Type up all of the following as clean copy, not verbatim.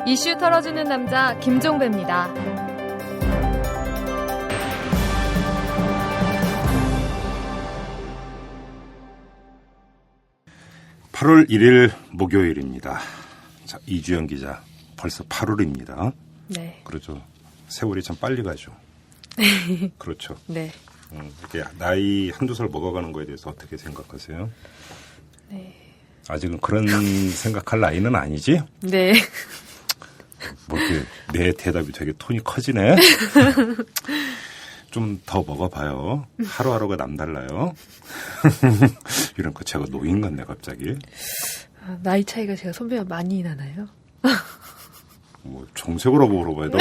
이슈 털어주는 남자 김종배입니다. 8월 1일 목요일입니다. 자, 이주연 기자, 벌써 8월입니다. 네. 그렇죠. 세월이 참 빨리 가죠. 그렇죠. 네. 이렇게 나이 한두 살 먹어가는 거에 대해서 어떻게 생각하세요? 네. 아직은 그런 생각할 나이는 아니지? 네. 뭐 이렇게 내 대답이 되게 톤이 커지네. 좀 더 먹어봐요. 하루하루가 남달라요. 이런 거 제가 노인 같네 갑자기. 나이 차이가 제가 선배가 많이 나나요? 뭐 정색으로 물어봐요.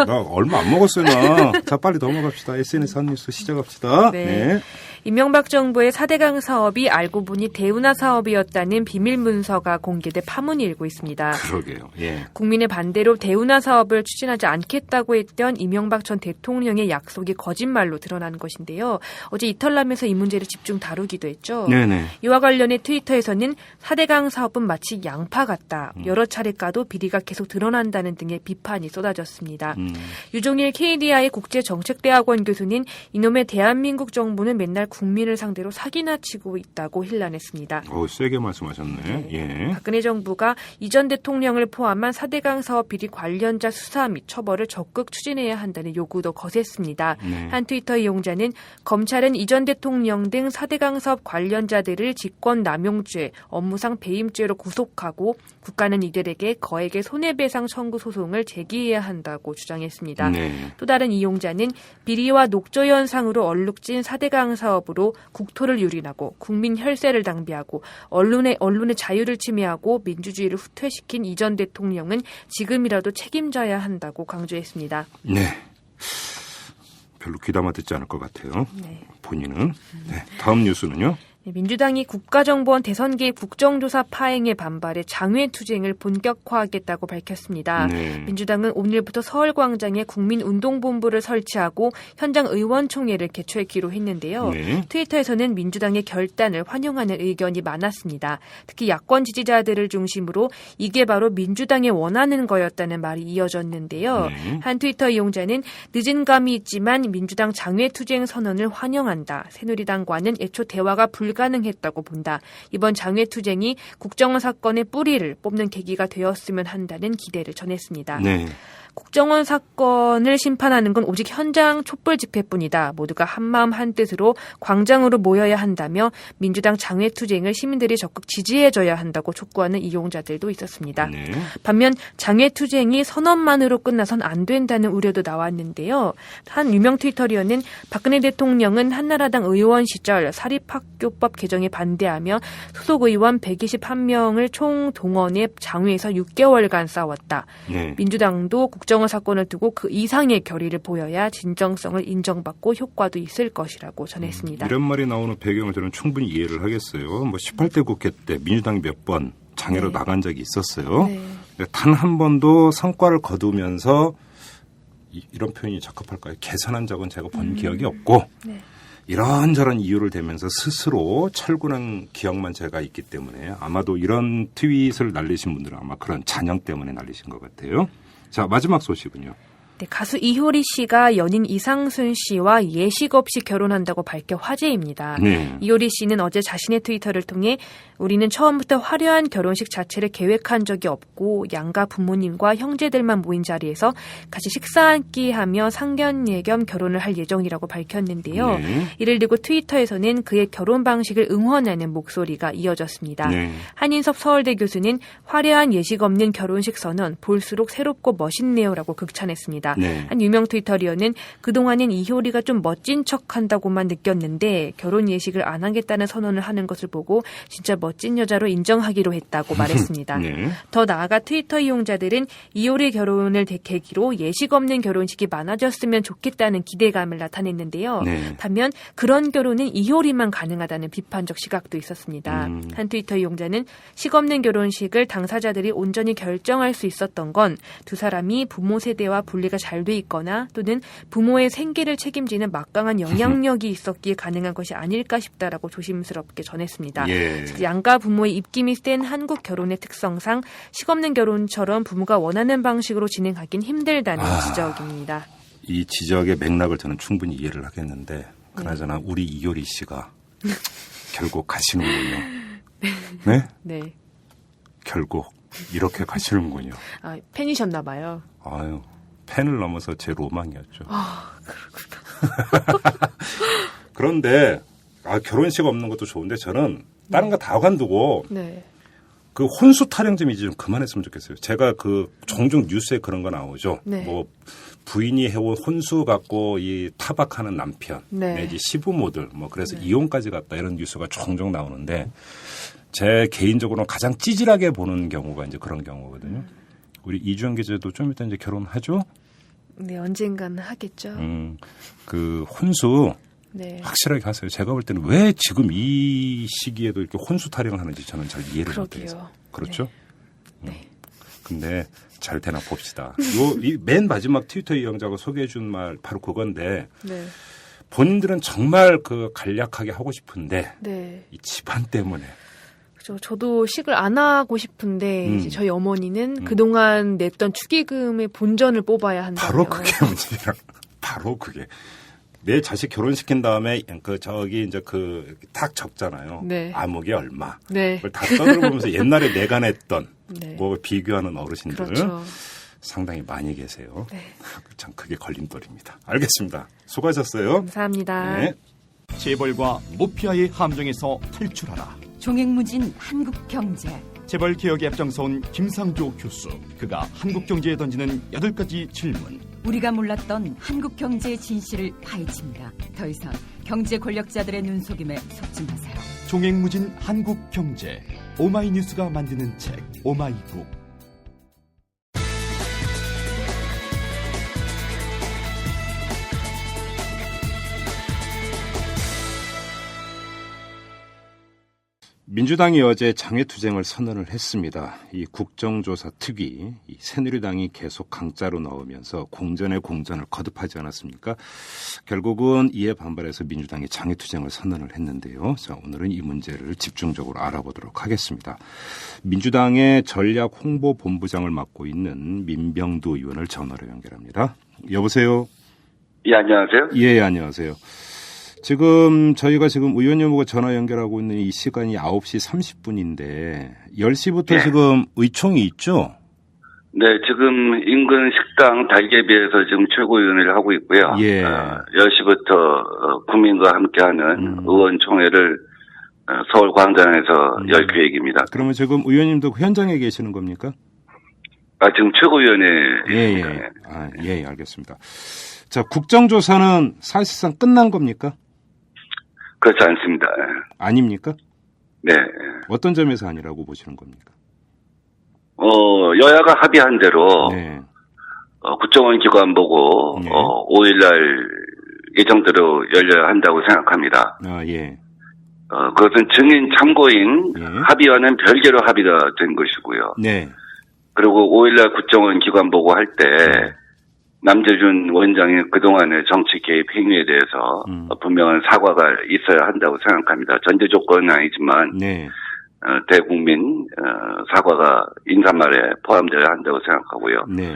나 얼마 안 먹었어요 나. 자 빨리 넘어갑시다. SNS 한 뉴스 시작합시다. 네. 네. 이명박 정부의 4대강 사업이 알고 보니 대운하 사업이었다는 비밀 문서가 공개돼 파문이 일고 있습니다. 그러게요. 예. 국민의 반대로 대운하 사업을 추진하지 않겠다고 했던 이명박 전 대통령의 약속이 거짓말로 드러난 것인데요. 어제 이탈남에서 이 문제를 집중 다루기도 했죠. 네네. 이와 관련해 트위터에서는 4대강 사업은 마치 양파 같다. 여러 차례 까도 비리가 계속 드러난다는 등의 비판이 쏟아졌습니다. 유종일 KDI 국제정책대학원 교수는 이놈의 대한민국 정부는 맨날 국민을 상대로 사기나 치고 있다고 힐난했습니다. 세게 말씀하셨네. 네. 예. 박근혜 정부가 이전 대통령을 포함한 4대강 사업 비리 관련자 수사 및 처벌을 적극 추진해야 한다는 요구도 거셌습니다. 네. 한 트위터 이용자는 검찰은 이전 대통령 등 4대강 사업 관련자들을 직권남용죄, 업무상 배임죄로 구속하고 국가는 이들에게 거액의 손해배상 청구 소송을 제기해야 한다고 주장했습니다. 네. 또 다른 이용자는 비리와 녹조 현상으로 얼룩진 4대강 사업으로 국토를 유린하고 국민 혈세를 낭비하고 언론의 자유를 침해하고 민주주의를 후퇴시킨 이전 대통령은 지금이라도 책임져야 한다고 강조했습니다. 네. 별로 귀담아 듣지 않을 것 같아요. 네. 본인은. 네. 다음 뉴스는요. 민주당이 국가정보원 대선 개입 국정조사 파행에 반발해 장외투쟁을 본격화하겠다고 밝혔습니다. 네. 민주당은 오늘부터 서울광장에 국민운동본부를 설치하고 현장 의원총회를 개최하기로 했는데요. 네. 트위터에서는 민주당의 결단을 환영하는 의견이 많았습니다. 특히 야권 지지자들을 중심으로 이게 바로 민주당이 원하는 거였다는 말이 이어졌는데요. 네. 한 트위터 이용자는 늦은 감이 있지만 민주당 장외투쟁 선언을 환영한다. 새누리당과는 애초 대화가 불가능했다고 본다. 이번 장외투쟁이 국정원 사건의 뿌리를 뽑는 계기가 되었으면 한다는 기대를 전했습니다. 네. 국정원 사건을 심판하는 건 오직 현장 촛불 집회뿐이다. 모두가 한마음 한뜻으로 광장으로 모여야 한다며 민주당 장외투쟁을 시민들이 적극 지지해줘야 한다고 촉구하는 이용자들도 있었습니다. 네. 반면 장외투쟁이 선언만으로 끝나선 안 된다는 우려도 나왔는데요. 한 유명 트위터리어는 박근혜 대통령은 한나라당 의원 시절 사립학교법 개정에 반대하며 소속 의원 121명을 총동원해 장외에서 6개월간 싸웠다. 네. 민주당도 국정원 사건을 두고 그 이상의 결의를 보여야 진정성을 인정받고 효과도 있을 것이라고 전했습니다. 이런 말이 나오는 배경을 저는 충분히 이해를 하겠어요. 뭐 18대 국회 때 민주당이 몇 번 장애로 네. 나간 적이 있었어요. 네. 단 한 번도 성과를 거두면서 이런 표현이 적합할까요? 개선한 적은 제가 본 기억이 없고 네. 이런저런 이유를 대면서 스스로 철군한 기억만 제가 있기 때문에 아마도 이런 트윗을 날리신 분들은 아마 그런 잔영 때문에 날리신 것 같아요. 자, 마지막 소식은요. 네, 가수 이효리 씨가 연인 이상순 씨와 예식 없이 결혼한다고 밝혀 화제입니다. 네. 이효리 씨는 어제 자신의 트위터를 통해 우리는 처음부터 화려한 결혼식 자체를 계획한 적이 없고 양가 부모님과 형제들만 모인 자리에서 같이 식사 한 끼 하며 상견례 겸 결혼을 할 예정이라고 밝혔는데요. 네. 이를 두고 트위터에서는 그의 결혼 방식을 응원하는 목소리가 이어졌습니다. 네. 한인섭 서울대 교수는 화려한 예식 없는 결혼식 선언 볼수록 새롭고 멋있네요라고 극찬했습니다. 네. 한 유명 트위터리어는 그동안엔 이효리가 좀 멋진 척한다고만 느꼈는데 결혼 예식을 안 하겠다는 선언을 하는 것을 보고 진짜 멋진 여자로 인정하기로 했다고 말했습니다. 네. 더 나아가 트위터 이용자들은 이효리 결혼을 계기로 예식 없는 결혼식이 많아졌으면 좋겠다는 기대감을 나타냈는데요. 네. 반면 그런 결혼은 이효리만 가능하다는 비판적 시각도 있었습니다. 한 트위터 이용자는 식 없는 결혼식을 당사자들이 온전히 결정할 수 있었던 건 두 사람이 부모 세대와 분리가 잘 돼 있거나 또는 부모의 생계를 책임지는 막강한 영향력이 있었기에 가능한 것이 아닐까 싶다라고 조심스럽게 전했습니다. 예. 즉 양가 부모의 입김이 센 한국 결혼의 특성상 식없는 결혼처럼 부모가 원하는 방식으로 진행하긴 힘들다는 지적입니다. 이 지적의 맥락을 저는 충분히 이해를 하겠는데 그나저나 우리 이효리 씨가 결국 가시는군요. 네? 네. 결국 이렇게 가시는군요. 아, 팬이셨나 봐요. 아유, 팬을 넘어서 제 로망이었죠. 그런데 결혼식 없는 것도 좋은데 저는 다른 거 다 관두고 네. 그 혼수 타령 좀 이제 좀 그만했으면 좋겠어요. 제가 그 종종 뉴스에 그런 거 나오죠. 네. 뭐 부인이 해온 혼수 갖고 이 타박하는 남편 네. 내지 시부모들 뭐 그래서 이혼까지 갔다 이런 뉴스가 종종 나오는데 제 개인적으로는 가장 찌질하게 보는 경우가 이제 그런 경우거든요. 우리 이주연 기자도 좀 이따 이제 결혼하죠? 네, 언젠가는 하겠죠. 그 혼수 네. 확실하게 하세요. 제가 볼 때는 왜 지금 이 시기에도 이렇게 혼수 타령을 하는지 저는 잘 이해를 못해요. 그렇죠? 네. 근데 잘 되나 봅시다. 맨 마지막 트위터 이용자가 소개해준 말 바로 그건데 네. 본인들은 정말 그 간략하게 하고 싶은데 네. 이 집안 때문에 그렇죠. 저도 식을 안 하고 싶은데 이제 저희 어머니는 그동안 냈던 축의금의 본전을 뽑아야 한다고요. 바로 그게 문제라. 바로 그게. 내 자식 결혼시킨 다음에 이제 딱 적잖아요. 네. 암흑이 얼마. 네. 그걸 다 떠들어보면서 옛날에 내가 냈던 네. 뭐 비교하는 어르신들 그렇죠. 상당히 많이 계세요. 네. 참 그게 걸림돌입니다. 알겠습니다. 수고하셨어요. 감사합니다. 네. 재벌과 모피아의 함정에서 탈출하라. 종횡무진 한국경제. 재벌 개혁에 앞장서온 김상조 교수. 그가 한국경제에 던지는 8가지 질문. 우리가 몰랐던 한국경제의 진실을 파헤칩니다. 더 이상 경제 권력자들의 눈속임에 속지 마세요. 종횡무진 한국경제. 오마이뉴스가 만드는 책 오마이북. 민주당이 어제 장외투쟁을 선언을 했습니다. 이 국정조사 특위, 이 새누리당이 계속 강자로 나오면서 공전에 공전을 거듭하지 않았습니까? 결국은 이에 반발해서 민주당이 장외투쟁을 선언을 했는데요. 자, 오늘은 이 문제를 집중적으로 알아보도록 하겠습니다. 민주당의 전략홍보본부장을 맡고 있는 민병두 의원을 전화로 연결합니다. 여보세요? 예, 안녕하세요. 예, 안녕하세요. 지금 저희가 지금 의원님하고 전화 연결하고 있는 이 시간이 9시 30분인데 10시부터 예. 지금 의총이 있죠? 네, 지금 인근 식당 달개비에서 지금 최고위원회를 하고 있고요. 예. 10시부터 국민과 함께하는 의원총회를 서울 광장에서 열 계획입니다. 그러면 지금 의원님도 현장에 계시는 겁니까? 지금 최고위원회 예, 있습니다. 예, 알겠습니다. 자, 국정조사는 사실상 끝난 겁니까? 그렇지 않습니다. 아닙니까? 네. 어떤 점에서 아니라고 보시는 겁니까? 여야가 합의한 대로 네. 국정원 기관 보고 네. 5일날 예정대로 열려야 한다고 생각합니다. 예. 그것은 증인 참고인 예. 합의와는 별개로 합의가 된 것이고요. 네. 그리고 5일날 국정원 기관 보고 할 때 남재준 원장이 그동안의 정치 개입 행위에 대해서 분명한 사과가 있어야 한다고 생각합니다. 전제 조건은 아니지만 네. 대국민 사과가 인사말에 포함되어야 한다고 생각하고요. 네.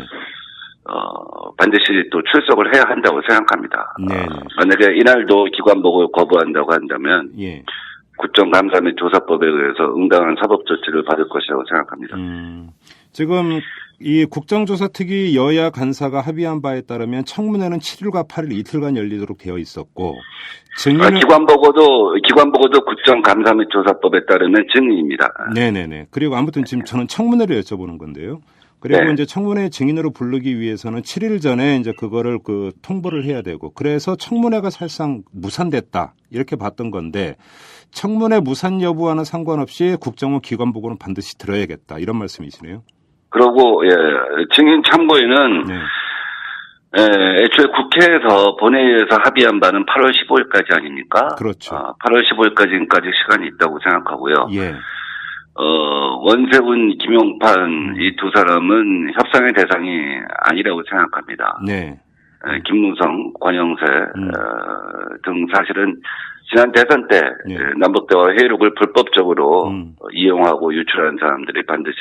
반드시 또 출석을 해야 한다고 생각합니다. 네. 만약에 이날도 기관 보고 거부한다고 한다면 예. 국정감사 및 조사법에 의해서 응당한 사법 조치를 받을 것이라고 생각합니다. 지금 이 국정조사 특위 여야 간사가 합의한 바에 따르면 청문회는 7일과 8일 이틀간 열리도록 되어 있었고 증인은 기관 보고도 국정감사 및 조사법에 따르면 증인입니다. 네네네. 그리고 아무튼 지금 저는 청문회를 여쭤보는 건데요. 그리고 네. 이제 청문회 증인으로 부르기 위해서는 7일 전에 이제 그거를 통보를 해야 되고 그래서 청문회가 사실상 무산됐다 이렇게 봤던 건데 청문회 무산 여부와는 상관없이 국정원 기관 보고는 반드시 들어야겠다 이런 말씀이시네요. 그리고 증인 참고인은 네. 애초에 국회에서 본회의에서 합의한 바는 8월 15일까지 아닙니까? 그렇죠. 8월 15일까지까지 시간이 있다고 생각하고요. 예. 원세훈, 김용판 이 두 사람은 협상의 대상이 아니라고 생각합니다. 네. 김무성, 권영세 등 사실은 지난 대선 때 네. 남북대화 회의록을 불법적으로 이용하고 유출한 사람들이 반드시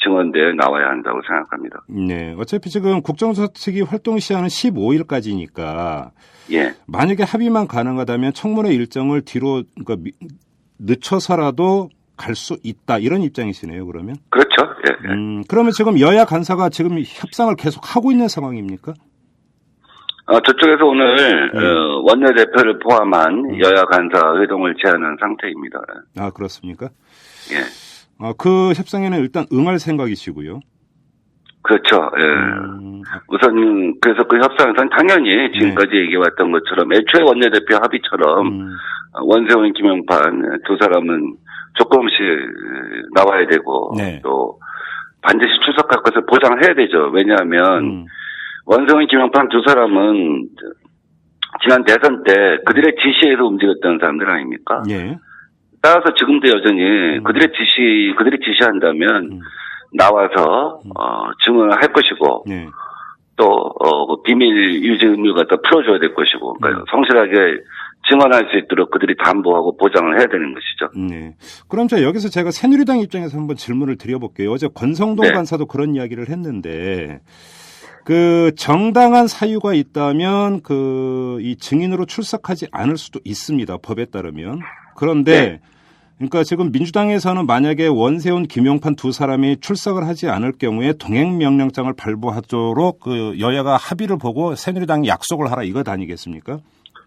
증언대에 나와야 한다고 생각합니다. 네. 어차피 지금 국정조사 측이 활동 시한은 15일까지니까 예. 만약에 합의만 가능하다면 청문회 일정을 뒤로 그러니까 늦춰서라도 갈 수 있다 이런 입장이시네요. 그러면. 그렇죠. 예. 그러면 지금 여야 간사가 지금 협상을 계속 하고 있는 상황입니까? 저쪽에서 오늘 원내대표를 포함한 여야 간사 회동을 제안한 상태입니다. 아 그렇습니까? 예. 그 협상에는 일단 응할 생각이시고요. 그렇죠. 예. 우선 그래서 그 협상에서는 당연히 지금까지 얘기해왔던 것처럼 애초에 원내대표 합의처럼 원세훈, 김용판 두 사람은 조금씩 나와야 되고 네. 또 반드시 출석할 것을 보장해야 되죠. 왜냐하면 원세훈, 김용판 두 사람은 지난 대선 때 그들의 지시에서 움직였던 사람들 아닙니까? 예. 따라서 지금도 여전히 그들이 지시한다면 나와서 증언을 할 것이고 네. 또 비밀 유지 의무를 갖다 풀어줘야 될 것이고 그러니까 성실하게 증언할 수 있도록 그들이 담보하고 보장을 해야 되는 것이죠. 네. 그럼 여기서 제가 새누리당 입장에서 한번 질문을 드려볼게요. 어제 권성동 네. 간사도 그런 이야기를 했는데 그 정당한 사유가 있다면 이 증인으로 출석하지 않을 수도 있습니다. 법에 따르면. 그런데 네. 그러니까 지금 민주당에서는 만약에 원세훈, 김용판 두 사람이 출석을 하지 않을 경우에 동행명령장을 발부하도록 그 여야가 합의를 보고 새누리당이 약속을 하라 이것 아니겠습니까?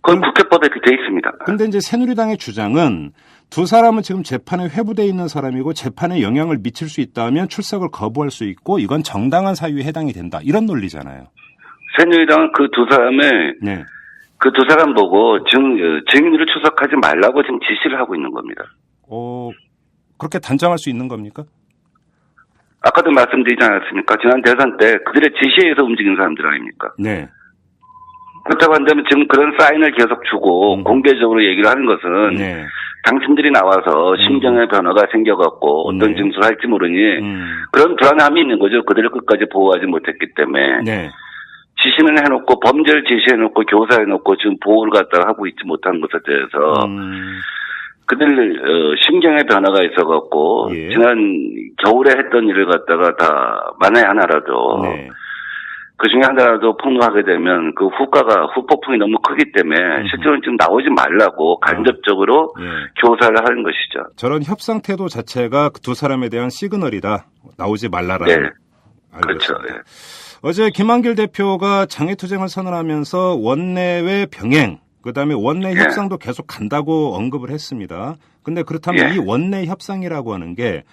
그건 국회법에 돼 있습니다. 근데 이제 새누리당의 주장은 두 사람은 지금 재판에 회부돼 있는 사람이고 재판에 영향을 미칠 수 있다면 출석을 거부할 수 있고 이건 정당한 사유에 해당이 된다. 이런 논리잖아요. 새누리당은 그 두 사람을 네. 그 두 사람 보고 증인으로 출석하지 말라고 지금 지시를 하고 있는 겁니다. 그렇게 단정할 수 있는 겁니까? 아까도 말씀드리지 않았습니까? 지난 대선 때 그들의 지시에서 움직인 사람들 아닙니까? 네. 그렇다고 한다면 지금 그런 사인을 계속 주고 공개적으로 얘기를 하는 것은 네. 당신들이 나와서 심정의 변화가 생겨갖고 어떤 네. 진술을 할지 모르니 그런 불안함이 있는 거죠. 그들을 끝까지 보호하지 못했기 때문에 네. 지시는 해놓고 범죄를 지시해놓고 교사해놓고 지금 보호를 갖다가 하고 있지 못한 것에 대해서 그들 심경의 변화가 있어갖고 예. 지난 겨울에 했던 일을 갖다가 다 만에 하나라도 네. 그중에 하나라도 폭로하게 되면 그 후폭풍이 너무 크기 때문에 실제로는 지금 나오지 말라고 간접적으로 예. 교사를 하는 것이죠. 저런 협상 태도 자체가 두 사람에 대한 시그널이다. 나오지 말라라. 네. 알겠습니다. 그렇죠. 네. 어제 김한길 대표가 장애투쟁을 선언하면서 원내외 병행, 그다음에 원내 예. 협상도 계속 간다고 언급을 했습니다. 근데 그렇다면 예. 이 원내 협상이라고 하는 게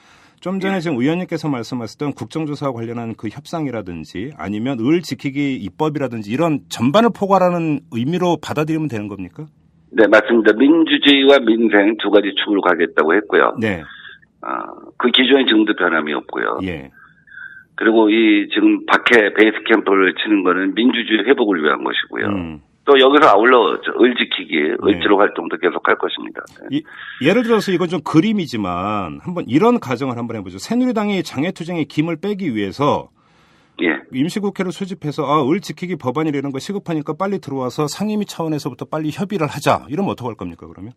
좀 전에 지금 의원님께서 말씀하셨던 국정조사와 관련한 그 협상이라든지 아니면 을 지키기 입법이라든지 이런 전반을 포괄하는 의미로 받아들이면 되는 겁니까? 네, 맞습니다. 민주주의와 민생 두 가지 축으로 가겠다고 했고요. 네. 그 기존의 지금도 변함이 없고요. 예. 그리고 이 지금 박해 베이스 캠프를 치는 거는 민주주의 회복을 위한 것이고요. 또 여기서 아울러 을 지키기, 을지로 활동도 계속 할 것입니다. 네. 예를 들어서 이건 좀 그림이지만 한번 이런 가정을 한번 해보죠. 새누리당이 장애투쟁의 김을 빼기 위해서 예. 임시국회를 소집해서 을 지키기 법안이라는 거 시급하니까 빨리 들어와서 상임위 차원에서부터 빨리 협의를 하자. 이러면 어떡할 겁니까 그러면?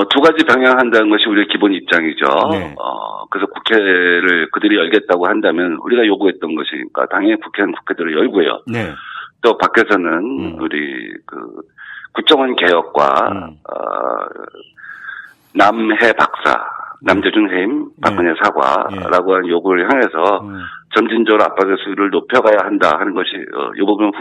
두 가지 방향한다는 것이 우리의 기본 입장이죠. 네. 그래서 국회를 그들이 열겠다고 한다면 우리가 요구했던 것이니까 당연히 국회는 국회대로 열고요. 네. 또 밖에서는 우리 국정원 개혁과 남해 박사, 남재준 해임, 박근혜 사과라고 하는 요구를 향해서 점진적으로 압박의 수위를 높여가야 한다 하는 것이 이 부분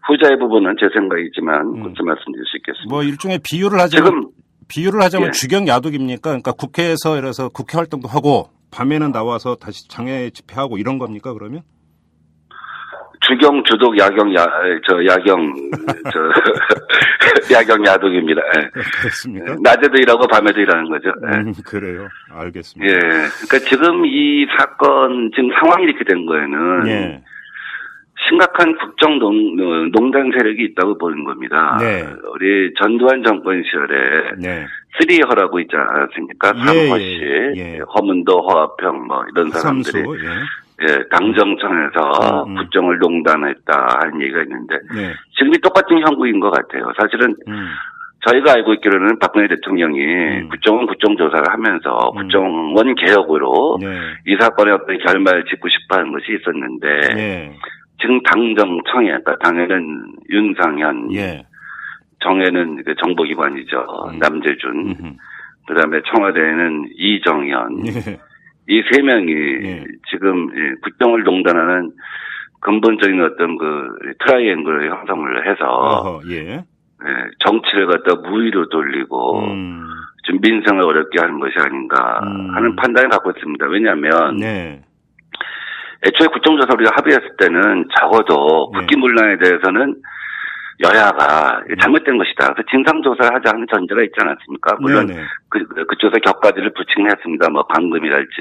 후자의 부분은 제 생각이지만 그렇게 말씀드릴 수 있겠습니다. 뭐 일종의 비유를 하자면 예. 주경 야독입니까? 그러니까 국회에서 이래서 국회 활동도 하고 밤에는 나와서 다시 장애 집회하고 이런 겁니까 그러면? 주경, 주독, 야경, 야경, 야독입니다. 예. 그렇습니까? 낮에도 일하고 밤에도 일하는 거죠. 예. 그래요. 알겠습니다. 예. 그러니까 지금 이 사건, 지금 상황이 이렇게 된 거에는 예. 심각한 국정농단 세력이 있다고 보는 겁니다. 네. 우리 전두환 정권 시절에 네. 3허라고 있지 않았습니까? 삼허씨, 허문도, 허화평 뭐 이런 사람들이 삼수, 당정청에서 국정을 농단했다 하는 얘기가 있는데 지금이 똑같은 형국인 것 같아요. 사실은 저희가 알고 있기로는 박근혜 대통령이 국정원 국정조사를 하면서 국정원 개혁으로 이 사건의 어떤 결말을 짓고 싶어하는 것이 있었는데 지금 당정청에, 그러니까 당에는 윤상현, 정에는 그 정보기관이죠. 남재준, 그다음에 청와대에는 이정현, 이 세 명이 지금 국정을 농단하는 근본적인 어떤 그 트라이앵글을 형성을 해서 정치를 갖다 무위로 돌리고 좀 민생을 어렵게 하는 것이 아닌가 하는 판단을 갖고 있습니다. 왜냐하면 애초에 국정조사 우리가 합의했을 때는 적어도 국기문란에 대해서는 여야가 잘못된 것이다. 그래서 진상조사를 하자 하는 전제가 있지 않았습니까? 물론 그쪽에서 격가지를 부칭했습니다. 뭐 방금이랄지.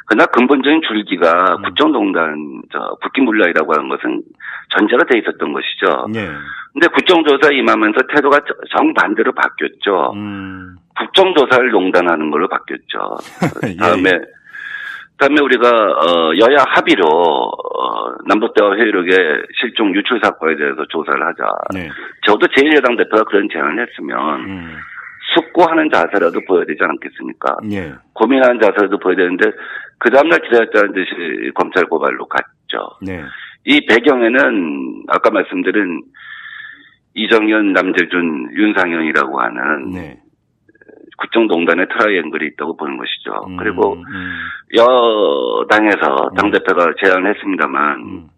그러나 근본적인 줄기가 국정농단, 국기문란이라고 하는 것은 전제가 돼 있었던 것이죠. 근데 국정조사 임하면서 태도가 정반대로 바뀌었죠. 국정조사를 농단하는 걸로 바뀌었죠. 다음에 우리가 여야 합의로 남북대화 회의록의 실종 유출 사건에 대해서 조사를 하자. 적어도 제1야당 대표가 그런 제안을 했으면 숙고하는 자세라도 보여야 되지 않겠습니까? 고민하는 자세라도 보여야 되는데 그 다음날 기다렸다는 듯이 검찰 고발로 갔죠. 이 배경에는 아까 말씀드린 이정현, 남재준, 윤상현이라고 하는 국정농단의 트라이앵글이 있다고 보는 것이죠. 그리고 여당에서 당대표가 제안을 했습니다만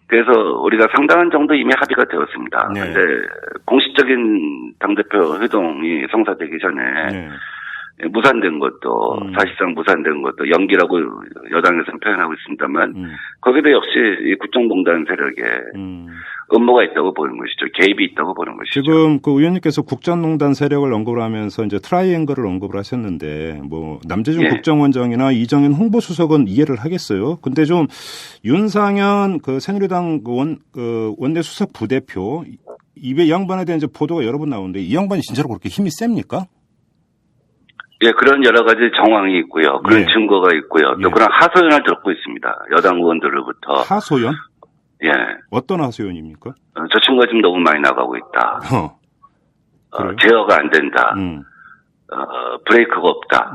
그래서 우리가 상당한 정도 이미 합의가 되었습니다. 그런데 공식적인 당대표 회동이 성사되기 전에 무산된 것도 사실상 무산된 것도 연기라고 여당에서는 표현하고 있습니다만 거기도 역시 이 국정농단 세력에 음모가 있다고 보는 것이죠. 개입이 있다고 보는 것이죠. 지금 그 의원님께서 국정농단 세력을 언급을 하면서 이제 트라이앵글을 언급을 하셨는데 뭐 남재준 국정원장이나 이정현 홍보수석은 이해를 하겠어요. 근데 좀 윤상현 그 새누리당 원내 수석 부대표 이 양반에 대한 이제 보도가 여러 번 나오는데 이 양반이 진짜로 그렇게 힘이 셉니까? 그런 여러 가지 정황이 있고요. 그런 증거가 있고요. 또 그런 하소연을 듣고 있습니다. 여당 의원들로부터. 하소연? 어떤 하소연입니까? 저 친구가 지금 너무 많이 나가고 있다. 제어가 안 된다. 브레이크가 없다.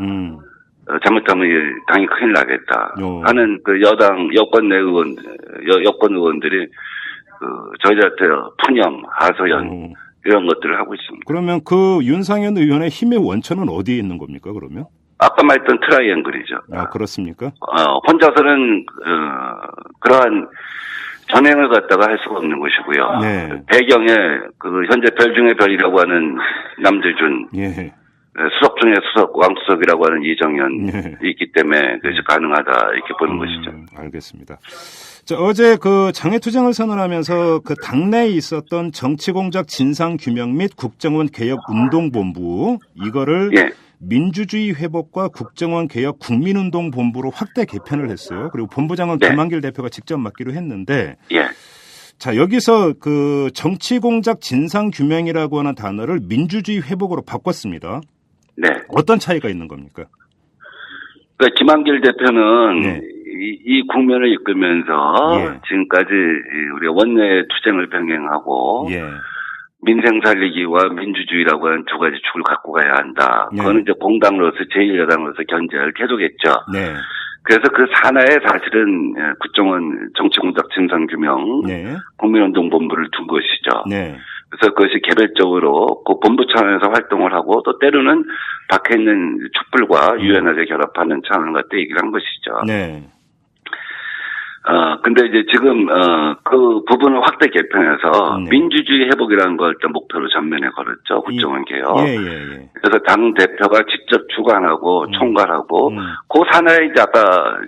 잘못하면 당이 큰일 나겠다. 하는 그 여권 의원들이 저희들한테 푸념, 하소연, 이런 것들을 하고 있습니다. 그러면 그 윤상현 의원의 힘의 원천은 어디에 있는 겁니까, 그러면? 아까 말했던 트라이앵글이죠. 그렇습니까? 혼자서는, 그러한 전행을 갖다가 할 수가 없는 것이고요. 배경에 그 현재 별 중에 별이라고 하는 남재준, 수석 중에 수석, 왕수석이라고 하는 이정현이 있기 때문에 그것이 가능하다 이렇게 보는 것이죠. 알겠습니다. 자, 어제 그 장외투쟁을 선언하면서 그 당내에 있었던 정치공작 진상규명 및 국정원 개혁 운동본부 이거를 민주주의 회복과 국정원 개혁 국민운동본부로 확대 개편을 했어요. 그리고 본부장은 김한길 대표가 직접 맡기로 했는데 자, 여기서 그 정치공작 진상규명이라고 하는 단어를 민주주의 회복으로 바꿨습니다. 어떤 차이가 있는 겁니까? 그러니까 김한길 대표는 이 국면을 이끌면서 지금까지 우리가 원내 투쟁을 병행하고 민생 살리기와 민주주의라고 하는 두 가지 축을 갖고 가야 한다. 그거는 이제 공당으로서 제1여당으로서 견제를 계속했죠. 그래서 그 산하에 사실은 국정원 정치공작 진상규명 국민운동본부를 둔 것이죠. 그래서 그것이 개별적으로 그 본부 차원에서 활동을 하고 또 때로는 밖에 있는 촛불과 유연하게 결합하는 차원을 갖다 얘기를 한 것이죠. 근데 이제 지금, 그 부분을 확대 개편해서 민주주의 회복이라는 걸 일단 목표로 전면에 걸었죠. 국정원 개혁. 그래서 당 대표가 직접 주관하고 총괄하고 그 산하에 이제 아까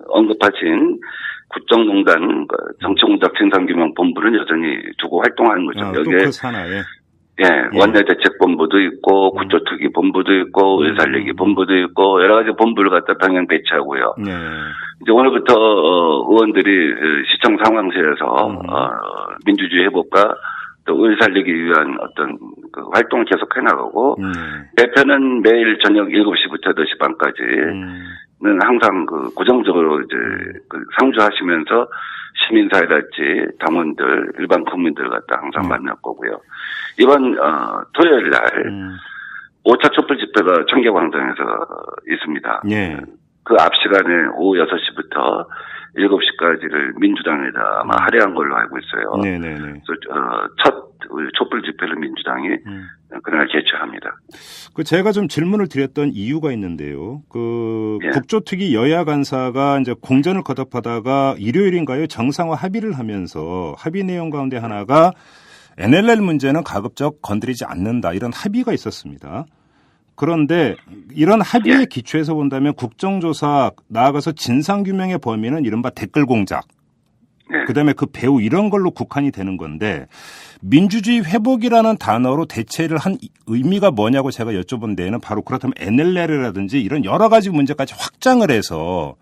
언급하신 국정농단 정치공작 진상규명 본부는 여전히 두고 활동하는 거죠. 여기에 그 산하에. 원내대책본부도 있고 구조특위 본부도 있고 의살리기 본부도 있고 여러 가지 본부를 갖다 병행 배치하고요. 네. 이제 오늘부터 의원들이 시청 상황실에서 민주주의 회복과 또 의살리기 위한 어떤 그 활동을 계속 해나가고 대표는 매일 저녁 7시부터 8시 반까지 는 항상 그 고정적으로 이제 그 상주하시면서 시민사회랄지 당원들, 일반 국민들 갖다 항상 만날 거고요. 이번 토요일 날 5차 촛불 집회가 청계광장에서 있습니다. 예. 그 앞 시간에 오후 6시부터 7시까지를 민주당에다 아마 할애한 걸로 알고 있어요. 네네네. 그래서 첫 촛불 집회를 민주당이 그날 개최합니다. 그 제가 좀 질문을 드렸던 이유가 있는데요. 그 국조특위 여야 간사가 이제 공전을 거듭하다가 일요일인가요? 정상화 합의를 하면서 합의 내용 가운데 하나가 NLL 문제는 가급적 건드리지 않는다 이런 합의가 있었습니다. 그런데 이런 합의의 기초에서 본다면 국정조사 나아가서 진상규명의 범위는 이른바 댓글 공작 그다음에 그 배후 이런 걸로 국한이 되는 건데 민주주의 회복이라는 단어로 대체를 한 의미가 뭐냐고 제가 여쭤본 데에는 바로 그렇다면 NLL이라든지 이런 여러 가지 문제까지 확장을 해서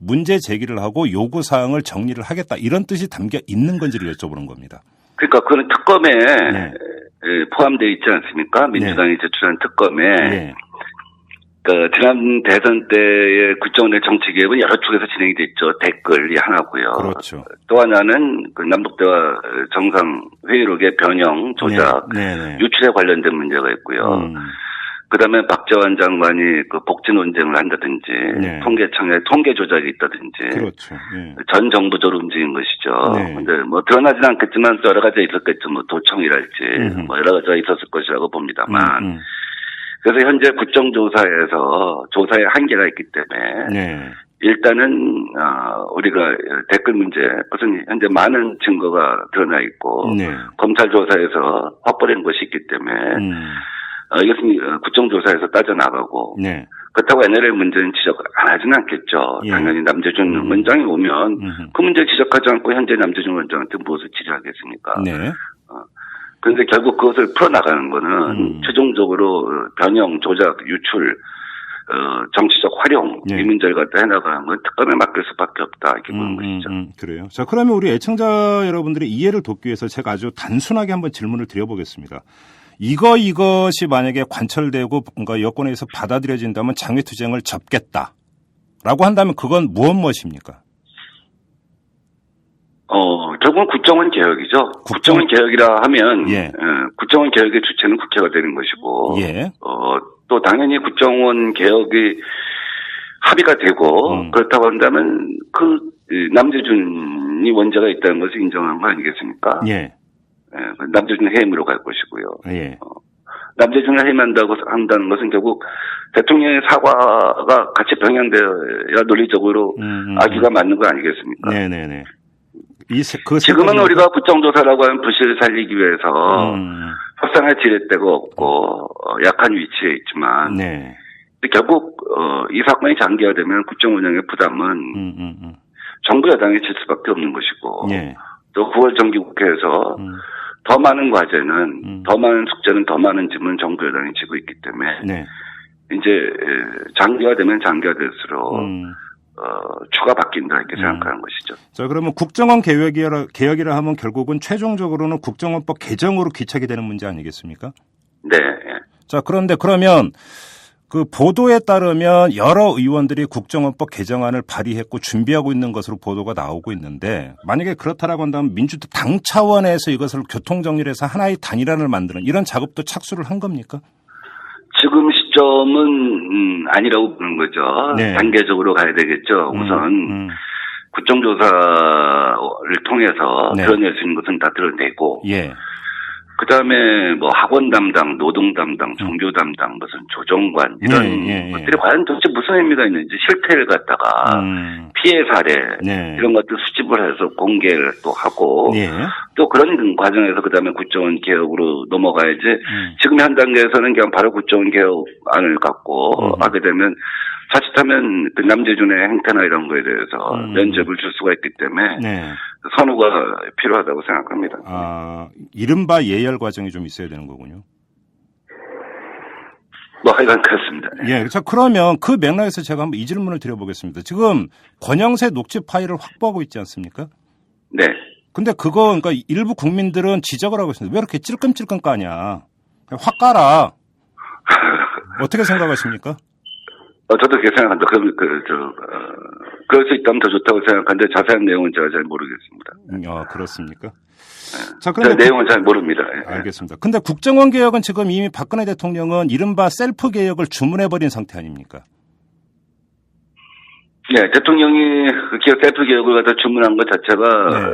문제 제기를 하고 요구사항을 정리를 하겠다 이런 뜻이 담겨 있는 건지를 여쭤보는 겁니다. 그러니까 그건 특검에 포함되어 있지 않습니까? 민주당이 제출한 특검에 지난 대선 때의 국정원의 정치개혁은 여러 쪽에서 진행이 됐죠. 댓글이 하나고요. 그렇죠. 또 하나는 그 남북대화 정상회의록의 변형, 조작, 유출에 관련된 문제가 있고요. 그다음에 박재환 장관이 그 복지 논쟁을 한다든지 통계청에 통계 조작이 있다든지 그렇죠. 전 정부적으로 움직인 것이죠. 근데 뭐 드러나지는 않겠지만 여러 가지가 있었겠죠. 뭐 도청이랄지 뭐 여러 가지가 있었을 것이라고 봅니다만 그래서 현재 국정조사에서 조사에 한계가 있기 때문에 일단은 우리가 댓글 문제 무슨 현재 많은 증거가 드러나 있고 검찰 조사에서 확보된 것이 있기 때문에 이것은 국정조사에서 따져나가고 그렇다고 NLL 문제는 지적 안 하지는 않겠죠. 당연히 남재준 원장이 오면 그 문제 지적하지 않고 현재 남재준 원장한테 무엇을 질의하겠습니까? 그런데 결국 그것을 풀어나가는 거는 최종적으로 변형, 조작, 유출, 정치적 활용 이 문제를 갖다 해나가는 건 특검에 맡길 수밖에 없다 이렇게 보는 것이죠. 그래요. 자, 그러면 우리 애청자 여러분들의 이해를 돕기 위해서 제가 아주 단순하게 한번 질문을 드려보겠습니다. 이것이 만약에 관철되고 뭔가 여권에서 받아들여진다면 장외투쟁을 접겠다라고 한다면 그건 무엇입니까? 결국은 국정원 개혁이죠. 국정원 개혁이라 하면 국정원 개혁의 주체는 국회가 되는 것이고 또 당연히 국정원 개혁이 합의가 되고 그렇다고 한다면 그 남재준이 원죄가 있다는 것을 인정한 거 아니겠습니까? 남재준 해임으로 갈 것이고요. 남재준을 해임한다는 것은 결국 대통령의 사과가 같이 병행되어야 논리적으로 악의가 맞는 거 아니겠습니까? 지금은 우리가 국정조사라고 하는 부실을 살리기 위해서 협상할 지렛대가 없고 약한 위치에 있지만 결국 이 사건이 장기화되면 국정 운영의 부담은 정부 여당이 질 수밖에 없는 것이고 또 9월 정기국회에서 더 많은 과제는 더 많은 숙제는 더 많은 짐은 정부 여당이 지고 있기 때문에 이제 장기화되면 장기화될수록 추가 바뀐다 이렇게 생각하는 것이죠. 자, 그러면 국정원 개혁이라 하면 결국은 최종적으로는 국정원법 개정으로 귀착이 되는 문제 아니겠습니까? 네. 자, 그러면 그 보도에 따르면 여러 의원들이 국정원법 개정안을 발의했고 준비하고 있는 것으로 보도가 나오고 있는데 만약에 그렇다라고 한다면 민주당 차원에서 이것을 교통정리해서 하나의 단일안을 만드는 이런 작업도 착수를 한 겁니까? 지금 시점은 아니라고 보는 거죠. 단계적으로 가야 되겠죠. 우선 국정조사를 통해서 드러낼 수 있는 것은 다 드러내고 그다음에 뭐 학원 담당, 노동 담당, 종교 담당, 무슨 조정관 이런 것들이 과연 도대체 무슨 의미가 있는지 실태를 갖다가 피해 사례 이런 것들 수집을 해서 공개를 또 하고 또 그런 과정에서 그다음에 국정원 개혁으로 넘어가야지 지금 현 단계에서는 그냥 바로 국정원 개혁안을 갖고 하게 되면 자칫하면 그 남재준의 행태나 이런 거에 대해서 면죄부를 줄 수가 있기 때문에 선호가 필요하다고 생각합니다. 아, 이른바 예열 과정이 좀 있어야 되는 거군요. 뭐 하여간 그렇습니다. 예, 자, 그러면 그 맥락에서 제가 한번 이 질문을 드려보겠습니다. 지금 권영세 녹취 파일을 확보하고 있지 않습니까? 네. 근데 그거, 그러니까 일부 국민들은 지적을 하고 있습니다. 왜 이렇게 찔끔찔끔 까냐. 확 까라. 어떻게 생각하십니까? 저도 그렇게 생각합니다. 그럴 수 있다면 더 좋다고 생각하는데 자세한 내용은 제가 잘 모르겠습니다. 그렇습니까? 자, 제가 그런데 내용은 잘 모릅니다. 예. 알겠습니다. 근데 국정원 개혁은 지금 이미 박근혜 대통령은 이른바 셀프 개혁을 주문해버린 상태 아닙니까? 예, 대통령이 그 기업 셀프 개혁을 갖다 주문한 것 자체가 네.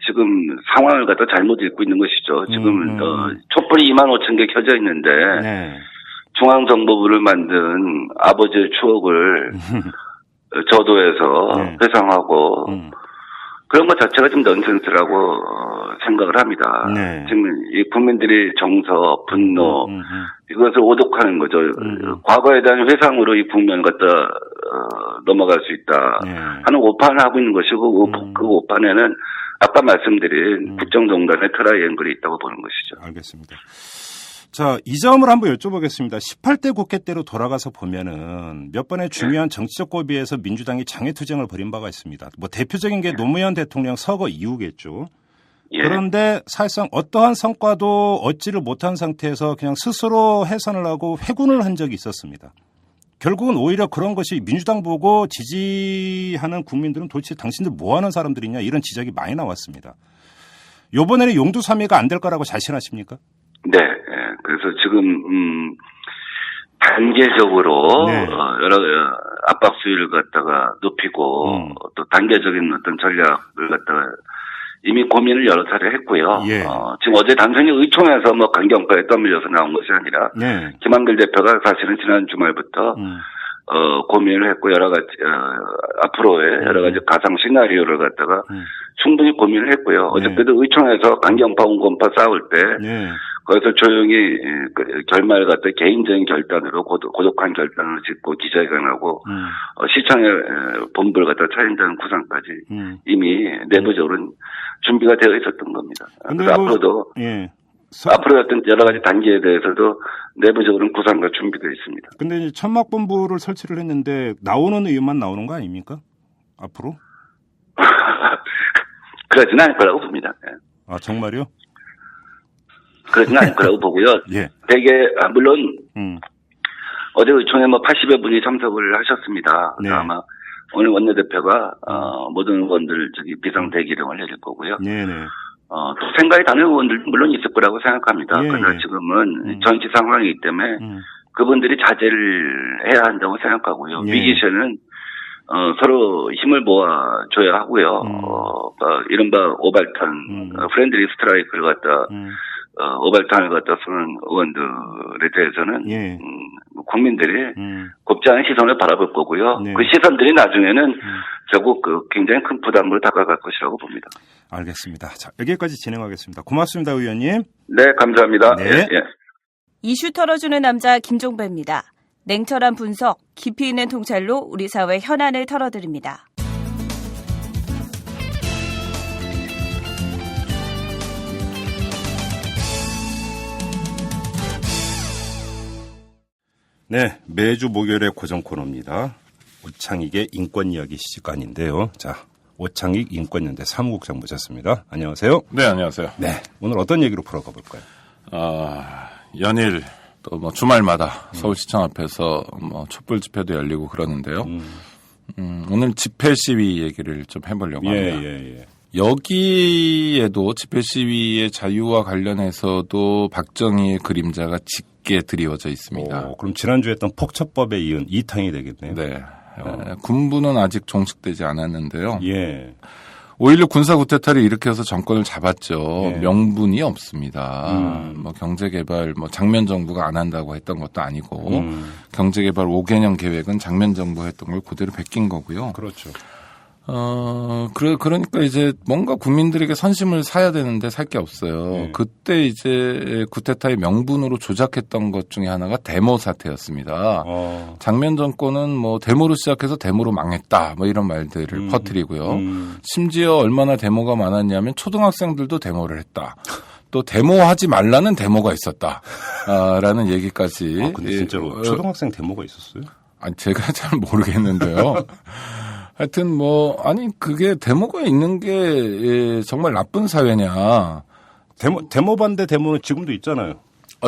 지금 상황을 갖다 잘못 읽고 있는 것이죠. 지금 촛불이 25,000개 켜져 있는데 네. 중앙정보부를 만든 아버지의 추억을 저도해서 네. 회상하고 그런 것 자체가 좀 넌센스라고 생각을 합니다. 네. 지금 이 국민들의 정서, 분노 이것을 오독하는 거죠. 과거에 대한 회상으로 이 국면을 갖다 넘어갈 수 있다 네. 하는 오판을 하고 있는 것이고 그 오판에는 아까 말씀드린 국정농단의 트라이앵글이 있다고 보는 것이죠. 알겠습니다. 자, 이 점을 한번 여쭤보겠습니다. 18대 국회 때로 돌아가서 보면은 몇 번의 중요한 정치적 고비에서 민주당이 장애투쟁을 벌인 바가 있습니다. 뭐 대표적인 게 노무현 대통령 서거 이후겠죠. 예. 그런데 사실상 어떠한 성과도 얻지를 못한 상태에서 그냥 스스로 해산을 하고 회군을 한 적이 있었습니다. 결국은 오히려 그런 것이 민주당 보고 지지하는 국민들은 도대체 당신들 뭐 하는 사람들이냐 이런 지적이 많이 나왔습니다. 이번에는 용두사미가 안 될 거라고 자신하십니까? 네, 예. 그래서 지금 단계적으로 네. 여러 압박 수위를 갖다가 높이고 또 단계적인 어떤 전략을 갖다가 이미 고민을 여러 차례 했고요. 예. 지금 어제 단순히 의총에서 뭐 강경파에 떠밀려서 나온 것이 아니라 네. 김한길 대표가 사실은 지난 주말부터 고민을 했고 여러 가지 앞으로의 여러 가지 가상 시나리오를 갖다가 충분히 고민을 했고요. 어저께도 의총에서 강경파 온건파 싸울 때 네. 거기서 조용히 결말을 갖다 개인적인 결단으로 고독한 결단을 짓고 기자회견하고 시청의 본부를 갖다 차린다는 구상까지 이미 내부적으로는 준비가 되어 있었던 겁니다. 그래서 앞으로도 예. 앞으로 어떤 여러 가지 단계에 대해서도 내부적으로는 구상과 준비되어 있습니다. 근데 이제 천막본부를 설치를 했는데 나오는 의원만 나오는 거 아닙니까? 앞으로? 그러지는 않을 거라고 봅니다. 아, 정말요? 그러지는 않을 거라고 보고요. 예. 대개 물론 어제 의총에 뭐 80여 분이 참석을 하셨습니다. 네. 아마 오늘 원내대표가 모든 의원들 비상대기령을 내릴 거고요. 네네. 또 생각이 다른 의원들도 물론 있을 거라고 생각합니다. 예, 그러나 예. 지금은 전시 상황이기 때문에 그분들이 자제를 해야 한다고 생각하고요. 예. 위기 시에는 서로 힘을 모아줘야 하고요. 이른바 오발탄, 프렌들리 스트라이크를 갖다 오발탄을 갖다 쓰는 의원들에 대해서는 예. 국민들이 곱지 않은 시선을 바라볼 거고요. 네. 그 시선들이 나중에는 결국 굉장히 큰 부담으로 다가갈 것이라고 봅니다. 알겠습니다. 자, 여기까지 진행하겠습니다. 고맙습니다, 의원님. 네, 감사합니다. 네. 예, 예. 이슈 털어주는 남자 김종배입니다. 냉철한 분석, 깊이 있는 통찰로 우리 사회 현안을 털어드립니다. 네, 매주 목요일의 고정 코너입니다. 오창익의 인권 이야기 시간인데요. 자, 오창익 인권연대 사무국장 모셨습니다. 안녕하세요. 네, 안녕하세요. 네, 오늘 어떤 얘기로 풀어가 볼까요? 연일 또 뭐 주말마다 서울시청 앞에서 뭐 촛불 집회도 열리고 그러는데요. 오늘 집회 시위 얘기를 좀 해보려고 합니다. 예. 여기에도 집회 시위의 자유와 관련해서도 박정희의 그림자가 짙게 드리워져 있습니다. 그럼 지난주에 했던 폭처법에 이은 2탕이 되겠네요. 네. 군부는 아직 종식되지 않았는데요. 예. 5.16 군사 구태타를 일으켜서 정권을 잡았죠. 예. 명분이 없습니다. 뭐 경제개발, 뭐 장면 정부가 안 한다고 했던 것도 아니고 경제개발 5개년 계획은 장면 정부가 했던 걸 그대로 베낀 거고요. 그렇죠. 그러니까 이제 뭔가 국민들에게 선심을 사야 되는데 살 게 없어요. 그때 이제 쿠데타의 명분으로 조작했던 것 중에 하나가 데모 사태였습니다. 장면 정권은 뭐 데모로 시작해서 데모로 망했다. 뭐 이런 말들을 퍼뜨리고요. 심지어 얼마나 데모가 많았냐면 초등학생들도 데모를 했다. 또 데모하지 말라는 데모가 있었다. 라는 얘기까지. 근데 진짜로 초등학생 데모가 있었어요? 아니, 제가 잘 모르겠는데요. 하여튼 그게 데모가 있는 게 정말 나쁜 사회냐. 데모 반대 데모는 지금도 있잖아요.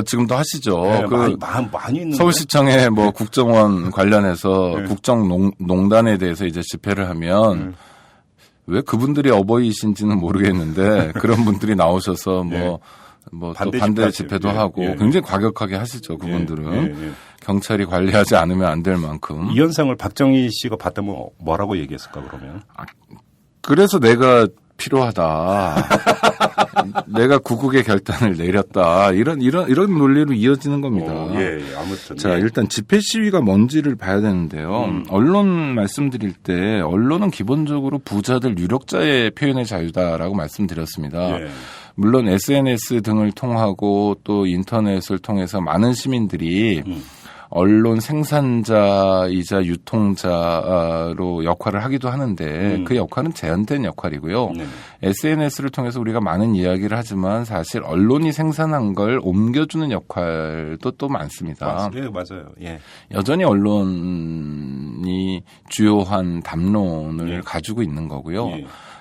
지금도 하시죠. 네, 많이 있는데. 서울시청에 국정원 관련해서 국정농단에 대해서 이제 집회를 하면 왜 그분들이 어버이신지는 모르겠는데 그런 분들이 나오셔서 또 반대 집회도 하고 굉장히 과격하게 하시죠. 그분들은. 경찰이 관리하지 않으면 안 될 만큼. 이 현상을 박정희 씨가 봤다면 뭐라고 얘기했을까 그러면? 그래서 내가 필요하다. 내가 구국의 결단을 내렸다. 이런 논리로 이어지는 겁니다. 아무튼. 자, 일단 집회 시위가 뭔지를 봐야 되는데요. 언론 말씀드릴 때 언론은 기본적으로 부자들 유력자의 표현의 자유다라고 말씀드렸습니다. 물론 SNS 등을 통하고 또 인터넷을 통해서 많은 시민들이 언론 생산자이자 유통자로 역할을 하기도 하는데 그 역할은 제한된 역할이고요. SNS를 통해서 우리가 많은 이야기를 하지만 사실 언론이 생산한 걸 옮겨주는 역할도 또 많습니다. 맞아요. 여전히 언론이 주요한 담론을 가지고 있는 거고요.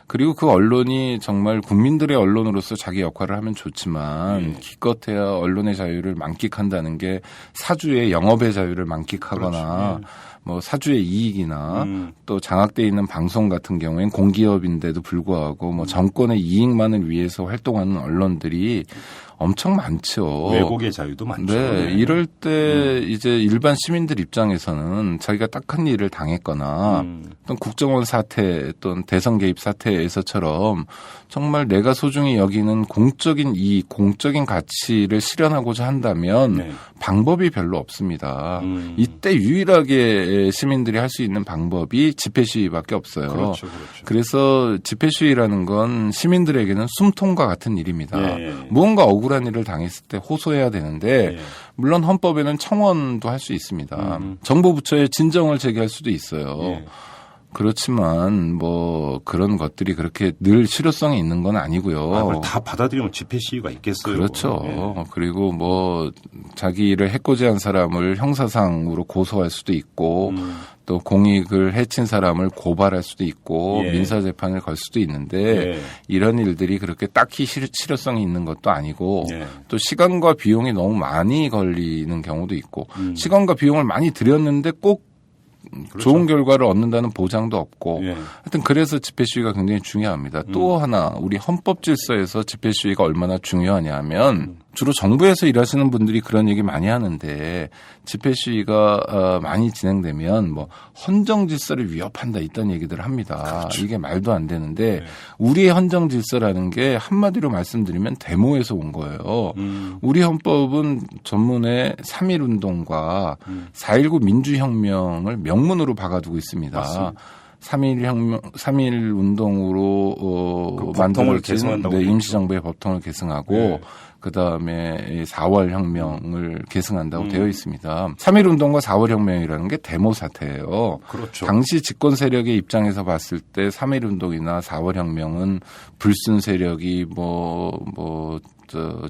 그리고 그 언론이 정말 국민들의 언론으로서 자기 역할을 하면 좋지만 기껏해야 언론의 자유를 만끽한다는 게 사주의 영업의 자유를 만끽하거나 뭐 사주의 이익이나 또 장악돼 있는 방송 같은 경우엔 공기업인데도 불구하고 뭐 정권의 이익만을 위해서 활동하는 언론들이 엄청 많죠. 왜곡의 자유도 많죠. 네, 이럴 때 이제 일반 시민들 입장에서는 자기가 딱한 일을 당했거나 어떤 국정원 사태 또는 대선 개입 사태에서처럼 정말 내가 소중히 여기는 공적인 이익, 공적인 가치를 실현하고자 한다면 방법이 별로 없습니다. 이때 유일하게 시민들이 할 수 있는 방법이 집회 시위밖에 없어요. 그렇죠. 그래서 집회 시위라는 건 시민들에게는 숨통과 같은 일입니다. 무언가 억울한 일을 당했을 때 호소해야 되는데 물론 헌법에는 청원도 할 수 있습니다. 정부 부처에 진정을 제기할 수도 있어요. 그렇지만 뭐 그런 것들이 그렇게 늘 실효성이 있는 건 아니고요. 그걸 다 받아들이면 집회 시위가 있겠어요. 그렇죠. 그리고 뭐 자기를 해코지한 사람을 형사상으로 고소할 수도 있고 또 공익을 해친 사람을 고발할 수도 있고 민사재판을 걸 수도 있는데 이런 일들이 그렇게 딱히 실효성이 있는 것도 아니고 또 시간과 비용이 너무 많이 걸리는 경우도 있고 시간과 비용을 많이 들였는데 꼭 좋은 결과를 얻는다는 보장도 없고 하여튼 그래서 집회 시위가 굉장히 중요합니다. 또 하나 우리 헌법 질서에서 집회 시위가 얼마나 중요하냐 하면 주로 정부에서 일하시는 분들이 그런 얘기 많이 하는데 집회 시위가 많이 진행되면 뭐 헌정 질서를 위협한다 이딴 얘기들을 합니다. 이게 말도 안 되는데 우리의 헌정 질서라는 게 한마디로 말씀드리면 데모에서 온 거예요. 우리 헌법은 전문에 3.1 운동과 4.19 민주혁명을 명문으로 박아두고 있습니다. 맞습니다. 3.1 운동으로 만들어진 임시정부의 법통을 계승하고 그다음에 4월 혁명을 계승한다고 되어 있습니다. 3.1 운동과 4월 혁명이라는 게 데모 사태예요. 그렇죠. 당시 집권 세력의 입장에서 봤을 때 3.1 운동이나 4월 혁명은 불순 세력이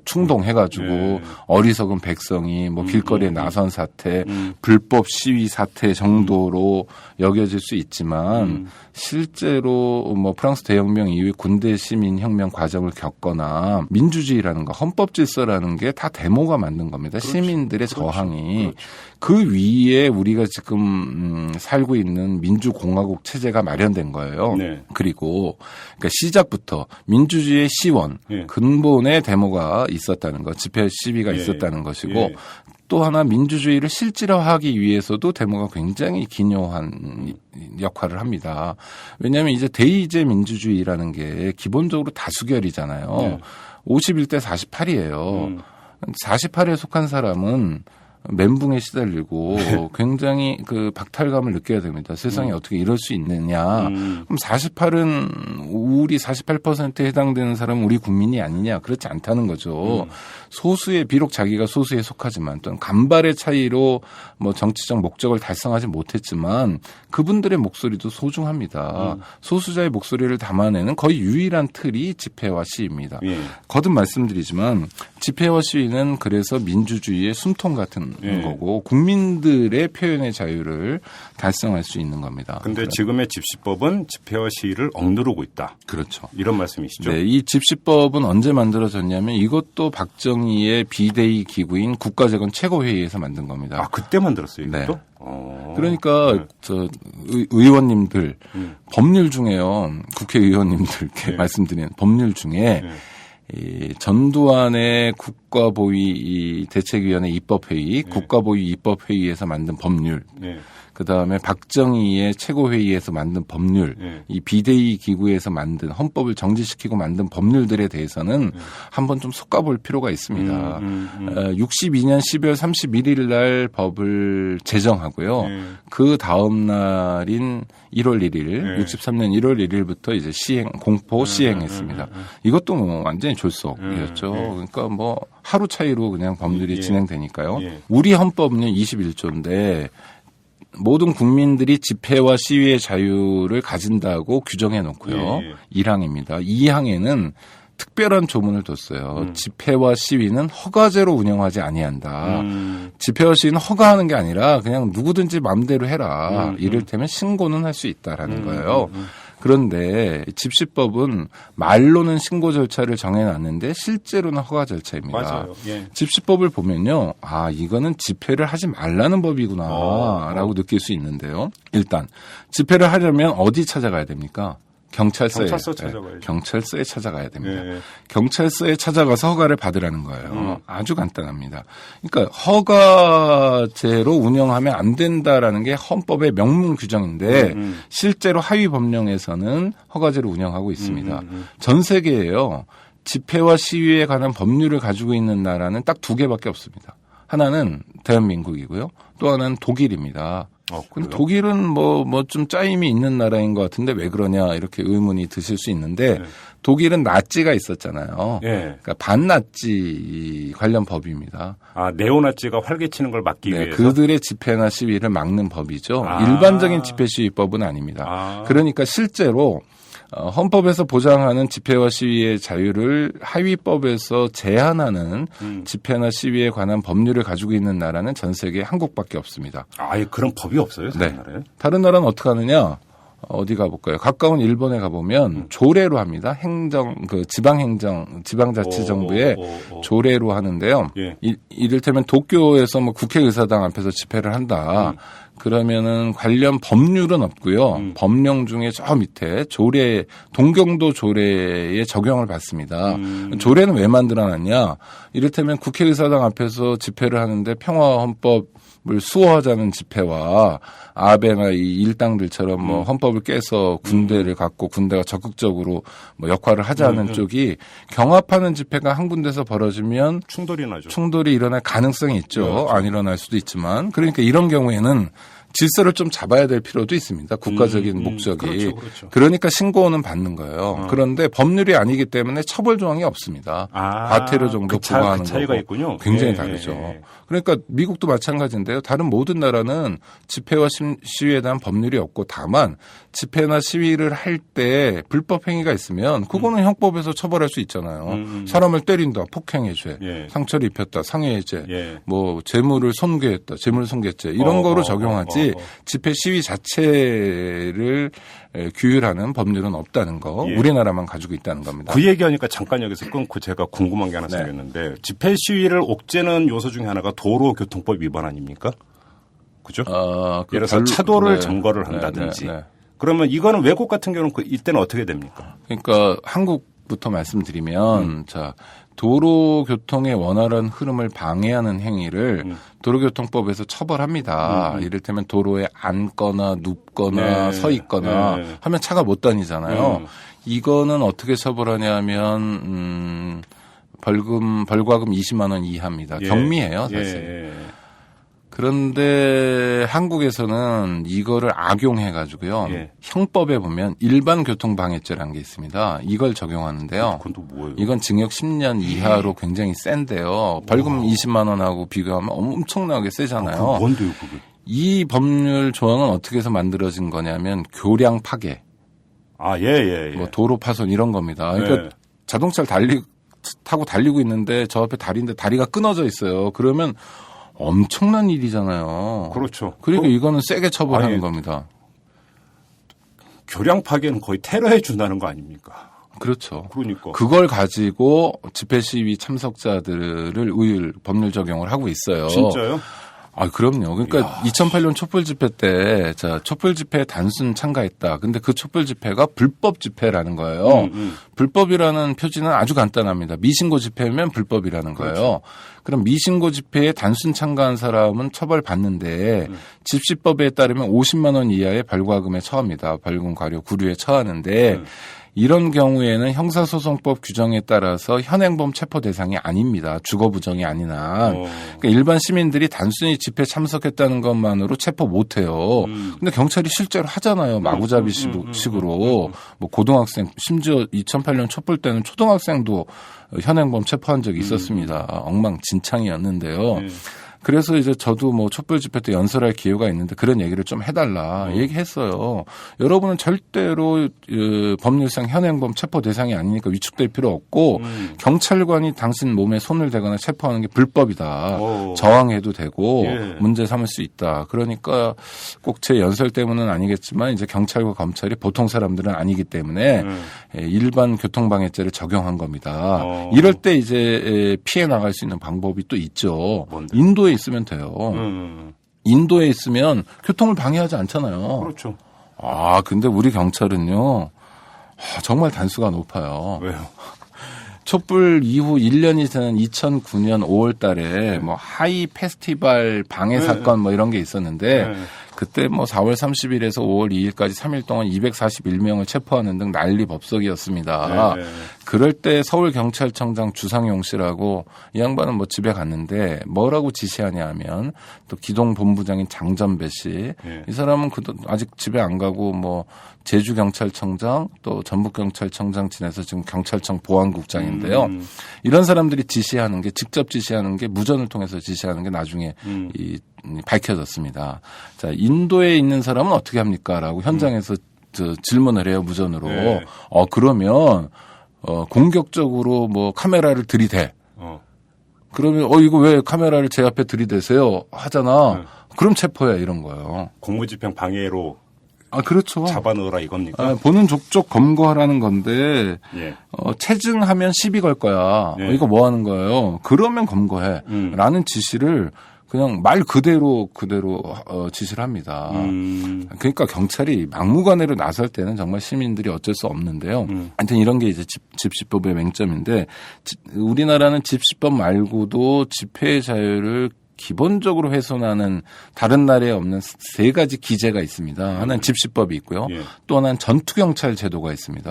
충동해가지고 어리석은 백성이 뭐 길거리에 나선 사태, 불법 시위 사태 정도로 여겨질 수 있지만 실제로 뭐 프랑스 대혁명 이후에 군대 시민 혁명 과정을 겪거나 민주주의라는 거, 헌법 질서라는 게 다 데모가 만든 겁니다. 그렇죠. 시민들의 저항이 그 위에 우리가 지금 살고 있는 민주공화국 체제가 마련된 거예요. 그리고 그러니까 시작부터 민주주의의 시원, 근본의 데모가 있었다는 것, 집회 시위가 있었다는 것이고 또 하나 민주주의를 실질화하기 위해서도 데모가 굉장히 기묘한 역할을 합니다. 왜냐하면 이제 대의제 민주주의라는 게 기본적으로 다수결이잖아요. 51대 48이에요. 48에 속한 사람은 멘붕에 시달리고 굉장히 그 박탈감을 느껴야 됩니다. 세상에 어떻게 이럴 수 있느냐. 그럼 48은 우리 48%에 해당되는 사람은 우리 국민이 아니냐. 그렇지 않다는 거죠. 소수의 비록 자기가 소수에 속하지만 또는 간발의 차이로 뭐 정치적 목적을 달성하지 못했지만 그분들의 목소리도 소중합니다. 소수자의 목소리를 담아내는 거의 유일한 틀이 집회와 시위입니다. 예. 거듭 말씀드리지만 집회와 시위는 그래서 민주주의의 숨통 같은 거고 국민들의 표현의 자유를 달성할 수 있는 겁니다. 그런데 지금의 집시법은 집회와 시위를 억누르고 있다. 그렇죠. 이런 말씀이시죠? 네, 이 집시법은 언제 만들어졌냐면 이것도 박정희의 비대위 기구인 국가재건 최고회의에서 만든 겁니다. 아, 그때 만들었어요, 이것도? 네. 어. 그러니까 의원님들 법률 중에요. 국회의원님들께 말씀드리는 법률 중에 이 전두환의 국가보위 대책위원회 입법회의, 국가보위 입법회의에서 만든 법률, 그다음에 박정희의 최고회의에서 만든 법률, 이 비대위 기구에서 만든 헌법을 정지시키고 만든 법률들에 대해서는 한번 좀 솎아볼 필요가 있습니다. 62년 12월 31일 날 법을 제정하고요. 그 다음 날인 1월 1일, 63년 1월 1일부터 이제 공포 시행했습니다. 이것도 뭐 완전히 졸속이었죠. 그러니까 뭐 하루 차이로 그냥 법률이 진행되니까요. 우리 헌법은 21조인데 모든 국민들이 집회와 시위의 자유를 가진다고 규정해 놓고요. 1항입니다. 2항에는 특별한 조문을 뒀어요. 집회와 시위는 허가제로 운영하지 아니한다. 집회와 시위는 허가하는 게 아니라 그냥 누구든지 마음대로 해라. 이를테면 신고는 할 수 있다라는 거예요. 그런데 집시법은 말로는 신고 절차를 정해놨는데 실제로는 허가 절차입니다. 맞아요. 예. 집시법을 보면요. 아, 이거는 집회를 하지 말라는 법이구나 라고 느낄 수 있는데요. 일단 집회를 하려면 어디 찾아가야 됩니까? 경찰서에 찾아가야죠. 경찰서에 찾아가야 됩니다. 네. 경찰서에 찾아가서 허가를 받으라는 거예요. 아주 간단합니다. 그러니까 허가제로 운영하면 안 된다라는 게 헌법의 명문 규정인데 실제로 하위 법령에서는 허가제로 운영하고 있습니다. 전 세계에요. 집회와 시위에 관한 법률을 가지고 있는 나라는 딱 두 개밖에 없습니다. 하나는 대한민국이고요. 또 하나는 독일입니다. 근데 독일은 뭐 좀 짜임이 있는 나라인 것 같은데 왜 그러냐 이렇게 의문이 드실 수 있는데 독일은 나치가 있었잖아요. 그러니까 반나치 관련 법입니다. 아, 네오나치가 활개치는 걸 막기 위해서? 그들의 집회나 시위를 막는 법이죠. 일반적인 집회 시위법은 아닙니다. 그러니까 실제로 헌법에서 보장하는 집회와 시위의 자유를 하위법에서 제한하는 집회나 시위에 관한 법률을 가지고 있는 나라는 전 세계에 한국밖에 없습니다. 아예 그런 법이 없어요, 다른 나라에? 다른 나라는 어떻게 하느냐? 어디 가볼까요? 가까운 일본에 가보면 조례로 합니다. 지방자치정부의 조례로 하는데요. 이를테면 도쿄에서 뭐 국회의사당 앞에서 집회를 한다. 그러면은 관련 법률은 없고요. 법령 중에 저 밑에 조례, 동경도 조례에 적용을 받습니다. 조례는 왜 만들어놨냐? 이를테면 국회의사당 앞에서 집회를 하는데 평화헌법을 수호하자는 집회와 아베나 이 일당들처럼 뭐 헌법을 깨서 군대를 갖고 군대가 적극적으로 뭐 역할을 하자는 쪽이 경합하는 집회가 한 군데서 벌어지면 충돌이 일어날 가능성이 있죠. 그렇죠. 안 일어날 수도 있지만 그러니까 이런 경우에는 질서를 좀 잡아야 될 필요도 있습니다. 국가적인 목적이. 그렇죠. 그러니까 신고는 받는 거예요. 그런데 법률이 아니기 때문에 처벌 조항이 없습니다. 과태료 정도 부과하는 차이가 거고 있군요. 굉장히 다르죠. 그러니까 미국도 마찬가지인데요. 다른 모든 나라는 집회와 시위에 대한 법률이 없고 다만 집회나 시위를 할 때 불법 행위가 있으면 그거는 형법에서 처벌할 수 있잖아요. 사람을 때린다, 폭행의 죄, 상처를 입혔다, 상해죄, 뭐 재물을 손괴했다, 재물 손괴죄 이런 거로 적용하지 집회 시위 자체를 규율하는 법률은 없다는 거 우리나라만 가지고 있다는 겁니다. 그 얘기하니까 잠깐 여기서 끊고 제가 궁금한 게 하나 생겼는데 집회 시위를 옥죄는 요소 중에 하나가 도로교통법 위반 아닙니까? 그죠? 예를 들어서 차도를 점거를 한다든지 그러면 이거는 외국 같은 경우는 이때는 어떻게 됩니까? 그러니까 한국부터 말씀드리면 자 도로교통의 원활한 흐름을 방해하는 행위를 도로교통법에서 처벌합니다. 이를테면 도로에 앉거나 눕거나 서 있거나 하면 차가 못 다니잖아요. 이거는 어떻게 처벌하냐면 벌과금 20만 원 이하입니다. 경미해요, 사실. 그런데 한국에서는 이거를 악용해가지고요. 예. 형법에 보면 일반 교통방해죄라는 게 있습니다. 이걸 적용하는데요. 그건 또 뭐예요? 이건 징역 10년 이하로 굉장히 센데요. 벌금 20만 원하고 비교하면 엄청나게 세잖아요. 그건 뭔데요, 그게? 이 법률 조항은 어떻게 해서 만들어진 거냐면 교량 파괴, 예. 뭐 도로 파손 이런 겁니다. 그러니까 예. 자동차를 타고 달리고 있는데 저 앞에 다리인데 다리가 끊어져 있어요. 그러면 엄청난 일이잖아요. 그렇죠. 그리고 이거는 세게 처벌하는 아니, 겁니다. 교량 파괴는 거의 테러에 준하는 거 아닙니까? 그렇죠. 그러니까. 그걸 가지고 집회 시위 참석자들을 법률 적용을 하고 있어요. 진짜요? 아, 그럼요. 그러니까 2008년 촛불 집회 때, 촛불 집회에 단순 참가했다. 근데 그 촛불 집회가 불법 집회라는 거예요. 불법이라는 표지는 아주 간단합니다. 미신고 집회면 불법이라는 거예요. 그렇죠. 그럼 미신고 집회에 단순 참가한 사람은 처벌받는데 집시법에 따르면 50만 원 이하의 벌과금에 처합니다. 벌금 과료 구류에 처하는데 이런 경우에는 형사소송법 규정에 따라서 현행범 체포 대상이 아닙니다. 주거 부정이 아닌 한. 그러니까 일반 시민들이 단순히 집회 참석했다는 것만으로 체포 못해요. 근데 경찰이 실제로 하잖아요. 마구잡이 식으로. 뭐 고등학생, 심지어 2008년 촛불 때는 초등학생도 현행범 체포한 적이 있었습니다. 엉망진창이었는데요. 그래서 이제 저도 뭐 촛불 집회 때 연설할 기회가 있는데 그런 얘기를 좀 해달라 얘기했어요. 여러분은 절대로 법률상 현행범 체포 대상이 아니니까 위축될 필요 없고 경찰관이 당신 몸에 손을 대거나 체포하는 게 불법이다. 저항해도 되고 문제 삼을 수 있다. 그러니까 꼭 제 연설 때문은 아니겠지만 이제 경찰과 검찰이 보통 사람들은 아니기 때문에 일반 교통방해죄를 적용한 겁니다. 이럴 때 이제 피해 나갈 수 있는 방법이 또 있죠. 뭔데요? 인도에 있으면 돼요. 인도에 있으면 교통을 방해하지 않잖아요. 그렇죠. 아, 근데 우리 경찰은요, 정말 단수가 높아요. 왜요? 촛불 이후 1년이 지난 2009년 5월 달에 뭐 하이 페스티벌 방해 사건 뭐 이런 게 있었는데 그때 뭐 4월 30일에서 5월 2일까지 3일 동안 241명을 체포하는 등 난리 법석이었습니다. 그럴 때 서울경찰청장 주상용 씨라고 이 양반은 뭐 집에 갔는데 뭐라고 지시하냐 하면 또 기동본부장인 장전배 씨. 이 사람은 아직 집에 안 가고 뭐 제주경찰청장 또 전북경찰청장 지내서 지금 경찰청 보안국장인데요. 이런 사람들이 지시하는 게 직접 지시하는 게 무전을 통해서 지시하는 게 나중에 밝혀졌습니다. 자, 인도에 있는 사람은 어떻게 합니까? 라고 현장에서 질문을 해요, 무전으로. 그러면 공격적으로 뭐 카메라를 들이대. 그러면 이거 왜 카메라를 제 앞에 들이대세요? 하잖아. 그럼 체포야 이런 거예요. 공무집행 방해로 그렇죠. 잡아넣으라 이겁니까? 보는 족족 검거하라는 건데 체증하면 시비 걸 거야. 이거 뭐 하는 거예요? 그러면 검거해. 라는 지시를 그냥 말 그대로 지시를 합니다. 그러니까 경찰이 막무가내로 나설 때는 정말 시민들이 어쩔 수 없는데요. 하여튼 이런 게 이제 집시법의 맹점인데 우리나라는 집시법 말고도 집회 자유를 기본적으로 훼손하는 다른 나라에 없는 세 가지 기재가 있습니다. 하나는 집시법이 있고요. 또 하나는 전투경찰 제도가 있습니다.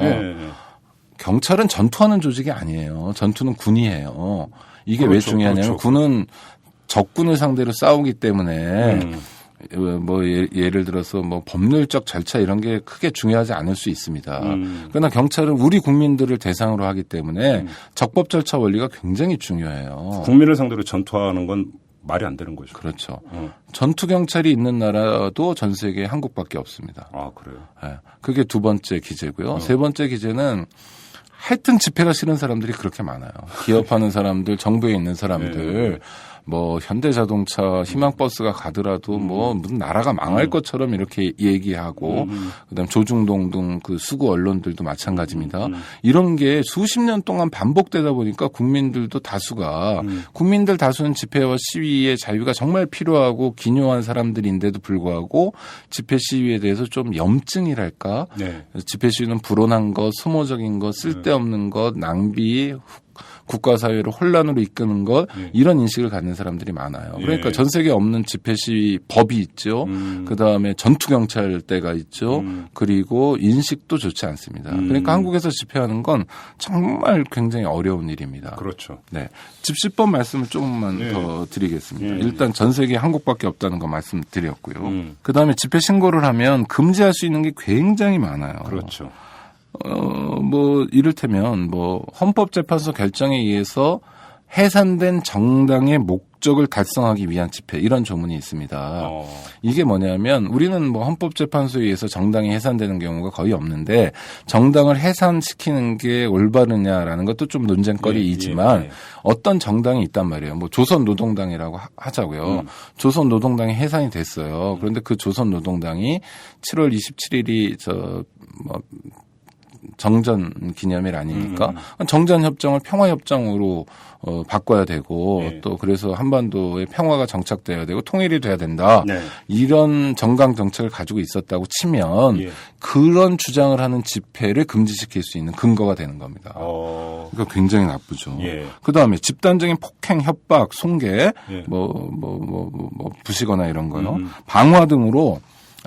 경찰은 전투하는 조직이 아니에요. 전투는 군이에요. 이게 왜 중요하냐면 군은 적군을 상대로 싸우기 때문에 뭐 예를 들어서 뭐 법률적 절차 이런 게 크게 중요하지 않을 수 있습니다. 그러나 경찰은 우리 국민들을 대상으로 하기 때문에 적법 절차 원리가 굉장히 중요해요. 국민을 상대로 전투하는 건 말이 안 되는 거죠. 그렇죠. 전투 경찰이 있는 나라도 전 세계에 한국밖에 없습니다. 아, 그래요? 네. 그게 두 번째 기재고요. 세 번째 기재는 하여튼 집회가 싫은 사람들이 그렇게 많아요. 기업하는 사람들, 정부에 있는 사람들, 뭐 현대자동차, 희망버스가 가더라도 뭐 무슨 나라가 망할 것처럼 이렇게 얘기하고 그다음 조중동 등 그 수구 언론들도 마찬가지입니다. 이런 게 수십 년 동안 반복되다 보니까 국민들도 다수가 국민들 다수는 집회와 시위의 자유가 정말 필요하고 기묘한 사람들인데도 불구하고 집회 시위에 대해서 좀 염증이랄까? 집회 시위는 불온한 것, 소모적인 것, 쓸데없는 것, 낭비, 국가 사회를 혼란으로 이끄는 것 이런 인식을 갖는 사람들이 많아요. 그러니까 전 세계에 없는 집회 시 법이 있죠. 그다음에 전투 경찰대가 있죠. 그리고 인식도 좋지 않습니다. 그러니까 한국에서 집회하는 건 정말 굉장히 어려운 일입니다. 그렇죠. 네. 집시법 말씀을 조금만 더 드리겠습니다. 일단 전 세계에 한국밖에 없다는 거 말씀드렸고요. 그다음에 집회 신고를 하면 금지할 수 있는 게 굉장히 많아요. 그렇죠. 뭐 이를테면 뭐 헌법재판소 결정에 의해서 해산된 정당의 목적을 달성하기 위한 집회 이런 조문이 있습니다. 이게 뭐냐면 우리는 뭐 헌법재판소에 의해서 정당이 해산되는 경우가 거의 없는데 정당을 해산시키는 게 올바르냐라는 것도 좀 논쟁거리이지만 어떤 정당이 있단 말이에요. 뭐 조선노동당이라고 하자고요. 조선노동당이 해산이 됐어요. 그런데 그 조선노동당이 7월 27일이 정전 기념일 아닙니까? 정전 협정을 평화 협정으로 바꿔야 되고 또 그래서 한반도에 평화가 정착돼야 되고 통일이 돼야 된다. 이런 정강 정책을 가지고 있었다고 치면 그런 주장을 하는 집회를 금지시킬 수 있는 근거가 되는 겁니다. 그러니까 굉장히 나쁘죠. 그다음에 집단적인 폭행, 협박, 손괴, 부시거나 이런 거요. 방화 등으로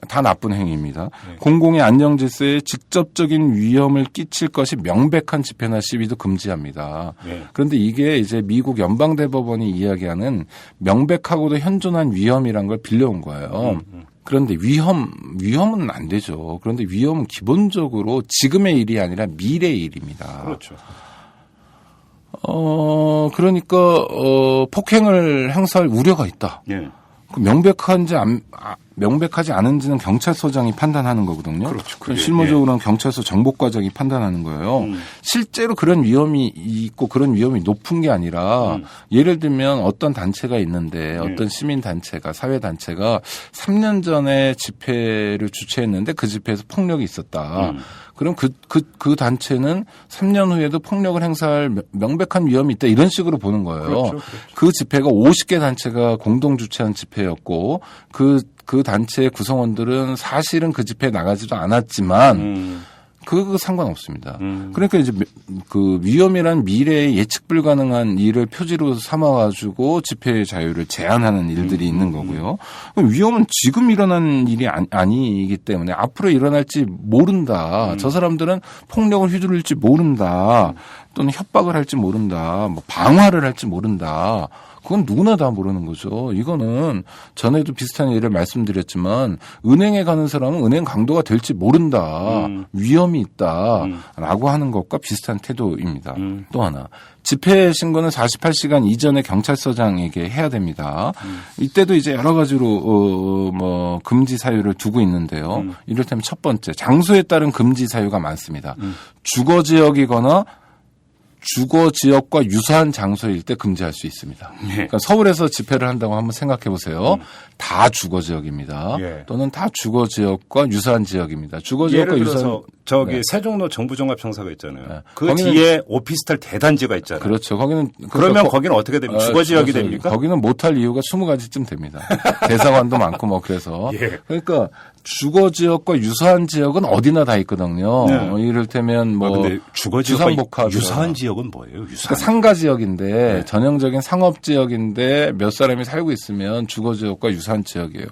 다 나쁜 행위입니다. 공공의 안녕 질서에 직접적인 위험을 끼칠 것이 명백한 집회나 시위도 금지합니다. 그런데 이게 이제 미국 연방대법원이 이야기하는 명백하고도 현존한 위험이란 걸 빌려온 거예요. 그런데 위험은 안 되죠. 그런데 위험은 기본적으로 지금의 일이 아니라 미래의 일입니다. 그렇죠. 그러니까 폭행을 행사할 우려가 있다. 명백하지 않은지는 경찰서장이 판단하는 거거든요. 그렇죠. 실무적으로는 경찰서 정보과장이 판단하는 거예요. 실제로 그런 위험이 있고 그런 위험이 높은 게 아니라 예를 들면 어떤 단체가 있는데 어떤 시민단체가 사회단체가 3년 전에 집회를 주최했는데 그 집회에서 폭력이 있었다. 그럼 그 단체는 3년 후에도 폭력을 행사할 명백한 위험이 있다. 이런 식으로 보는 거예요. 그렇죠. 그 집회가 50개 단체가 공동 주최한 집회였고 그 단체의 구성원들은 사실은 그 집회에 나가지도 않았지만 그거 상관없습니다. 그러니까 이제 그 위험이란 미래의 예측 불가능한 일을 표지로 삼아가지고 집회의 자유를 제한하는 일들이 있는 거고요. 위험은 지금 일어난 일이 아니기 때문에 앞으로 일어날지 모른다. 저 사람들은 폭력을 휘두를지 모른다. 또는 협박을 할지 모른다. 뭐 방화를 할지 모른다. 그건 누구나 다 모르는 거죠. 이거는 전에도 비슷한 예를 말씀드렸지만 은행에 가는 사람은 은행 강도가 될지 모른다. 위험이 있다라고 하는 것과 비슷한 태도입니다. 또 하나. 집회 신고는 48시간 이전에 경찰서장에게 해야 됩니다. 이때도 이제 여러 가지로 금지 사유를 두고 있는데요. 이를테면 첫 번째, 장소에 따른 금지 사유가 많습니다. 주거 지역이거나 주거 지역과 유사한 장소일 때 금지할 수 있습니다. 그러니까 서울에서 집회를 한다고 한번 생각해 보세요. 다 주거 지역입니다. 또는 다 주거 지역과 유사한 지역입니다. 주거 지역과 유사한 세종로 정부종합청사가 있잖아요. 그 뒤에 오피스텔 대단지가 있잖아요. 그렇죠. 거기는 그러면 거기는 어떻게 됩니까? 주거 지역이 됩니까? 거기는 못할 이유가 20가지쯤 됩니다. 대사관도 많고 뭐 그래서 그러니까 주거 지역과 유사한 지역은 어디나 다 있거든요. 이를테면 근데 주거 지역과 유사한 지역은 뭐예요? 그러니까 상가 지역인데 전형적인 상업 지역인데 몇 사람이 살고 있으면 주거 지역과 유사한 지역이에요.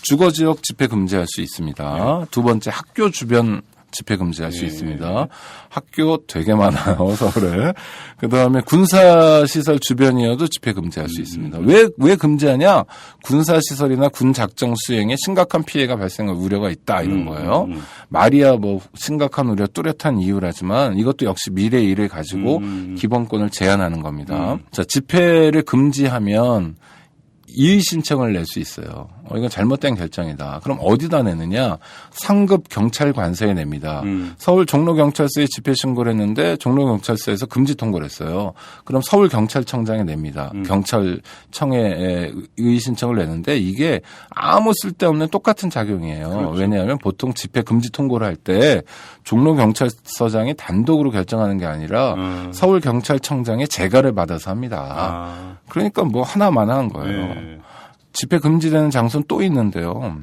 주거 지역 집회 금지할 수 있습니다. 두 번째 학교 주변 집회 금지할 수 있습니다. 학교 되게 많아요, 서울에. 그다음에 군사시설 주변이어도 집회 금지할 수 있습니다. 왜 금지하냐? 군사시설이나 군 작정 수행에 심각한 피해가 발생할 우려가 있다 이런 거예요. 말이야 뭐 심각한 우려 뚜렷한 이유라지만 이것도 역시 미래의 일을 가지고 기본권을 제한하는 겁니다. 자, 집회를 금지하면 이의 신청을 낼 수 있어요. 이건 잘못된 결정이다. 그럼 어디다 내느냐? 상급 경찰관서에 냅니다. 서울 종로경찰서에 집회 신고를 했는데 종로경찰서에서 금지 통보를 했어요. 그럼 서울경찰청장에 냅니다. 경찰청에 이의 신청을 내는데 이게 아무 쓸데없는 똑같은 작용이에요. 그렇죠. 왜냐하면 보통 집회 금지 통보를 할 때 종로경찰서장이 단독으로 결정하는 게 아니라 서울경찰청장의 재가를 받아서 합니다. 그러니까 뭐 하나만한 거예요. 집회 금지되는 장소는 또 있는데요.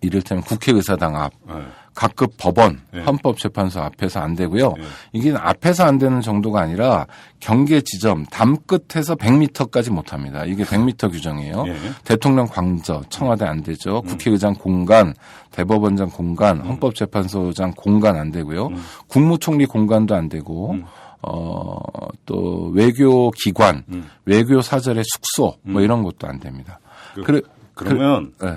이를테면 국회의사당 앞, 네. 각급 법원, 네. 헌법재판소 앞에서 안 되고요. 네. 이게 앞에서 안 되는 정도가 아니라 경계 지점 담 끝에서 100m까지 못합니다. 이게 100m 규정이에요. 네. 대통령 광저, 청와대 안 되죠. 국회의장 공간, 대법원장 공간, 헌법재판소장 공간 안 되고요. 국무총리 공간도 안 되고 또 외교기관, 외교사절의 숙소 뭐 이런 것도 안 됩니다. 그러면 네.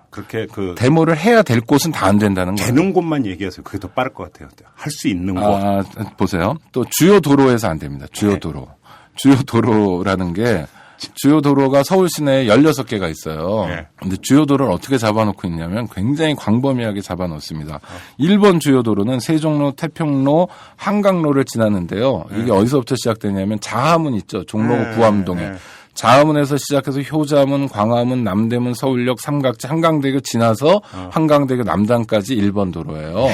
그렇게 데모를 해야 될 곳은 다 안 된다는 거예요. 되는 곳만 얘기하세요. 그게 더 빠를 것 같아요. 할 수 있는 곳. 보세요. 또 주요 도로에서 안 됩니다. 주요 도로. 주요 도로라는 게 주요 도로가 서울 시내에 16개가 있어요. 네. 근데 주요 도로를 어떻게 잡아놓고 있냐면 굉장히 광범위하게 잡아놓습니다. 1번 주요 도로는 세종로, 태평로, 한강로를 지나는데요. 이게 어디서부터 시작되냐면 자하문 있죠. 종로 구암동에. 자하문에서 시작해서 효자문, 광화문, 남대문, 서울역, 삼각지, 한강대교 지나서 한강대교 남단까지 1번 도로예요.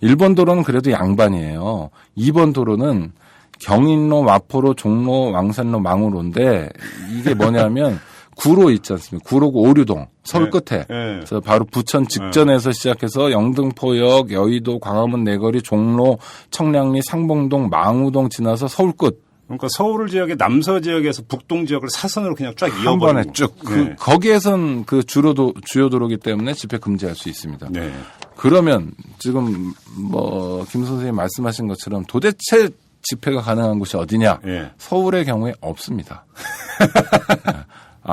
1번 도로는 그래도 양반이에요. 2번 도로는 경인로, 마포로, 종로, 왕산로, 망우로인데 이게 뭐냐면 구로 있지 않습니까? 구로구 오류동 서울 끝에. 그래서 바로 부천 직전에서 시작해서 영등포역, 여의도, 광화문 내거리, 종로, 청량리, 상봉동, 망우동 지나서 서울 끝. 그러니까 서울 지역의 남서 지역에서 북동 지역을 사선으로 그냥 쫙 한 이어버리고. 번에 쭉. 네. 거기에선 그 주요 도로기 때문에 집회 금지할 수 있습니다. 네. 그러면 지금 뭐 김 선생님 말씀하신 것처럼 도대체 집회가 가능한 곳이 어디냐? 네. 서울의 경우에 없습니다.